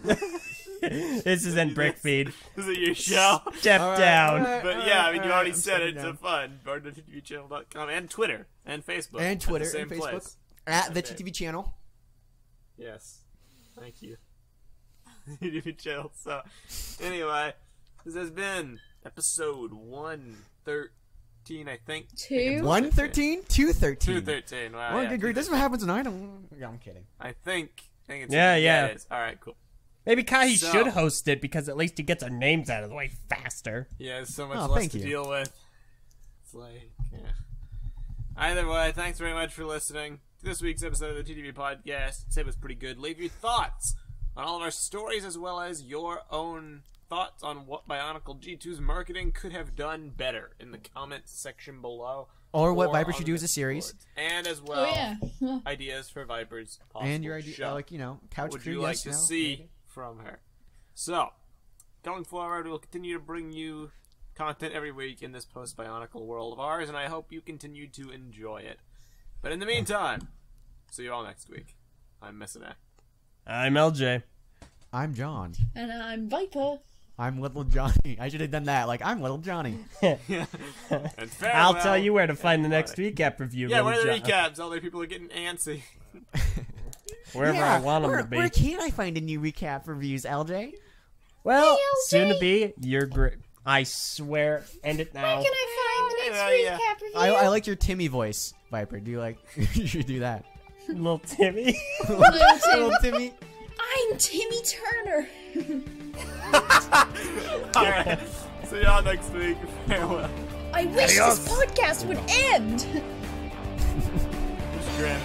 This isn't Brickfeed. Is it your show? Step down. But yeah, I mean, you already said it. It's fun. board.ttvchannel.com and Twitter and Facebook. And Twitter at the same and Facebook. place. At the TTV channel. Yes. Thank you. TTV channel. So, anyway, this has been episode 113, I think. 113? 213. 213. Wow. Well, Yeah, great. That's what happens when I don't. Yeah, I'm kidding. I think it's. Yeah. It is. All right, cool. Maybe Kai So- should host it because at least he gets our names out of the way faster. Yeah, there's so much Oh, less thank to you. deal with. It's like, yeah. Either way, thanks very much for listening to this week's episode of the TTV Podcast. It was pretty good. Leave your thoughts on all of our stories as well as your own thoughts on what BIONICLE G2's marketing could have done better in the comments section below. Or what for Viper on should the do as a message series. boards. And as well, Oh yeah. ideas for Viper's possible And your idea, show. like, you know, couch What would crew, you like yes, to no, see maybe. from her? So, going forward, we'll continue to bring you content every week in this post-Bionicle world of ours, and I hope you continue to enjoy it. But in the meantime, see you all next week. I'm Meso. I'm Eljay. I'm John. And I'm Viper. I'm Little Johnny. I should have done that. Like, I'm Little Johnny. And I'll farewell, tell you where to find the next everybody. recap review. Yeah, Little what are the John. recaps? All the people are getting antsy. Wherever I want them where, to be. Where can I find a new recap reviews, LJ? Well, Hey, soon to LJ. be. You're great. I swear. End it now. Where can I find the next Yeah. recap review? I like your Timmy voice, Viper. Do you like? You should do that. Little Timmy. Little Tim. Little Timmy. I'm Timmy Turner. Alright, see y'all next week. Farewell. I wish this podcast would end. Just grin.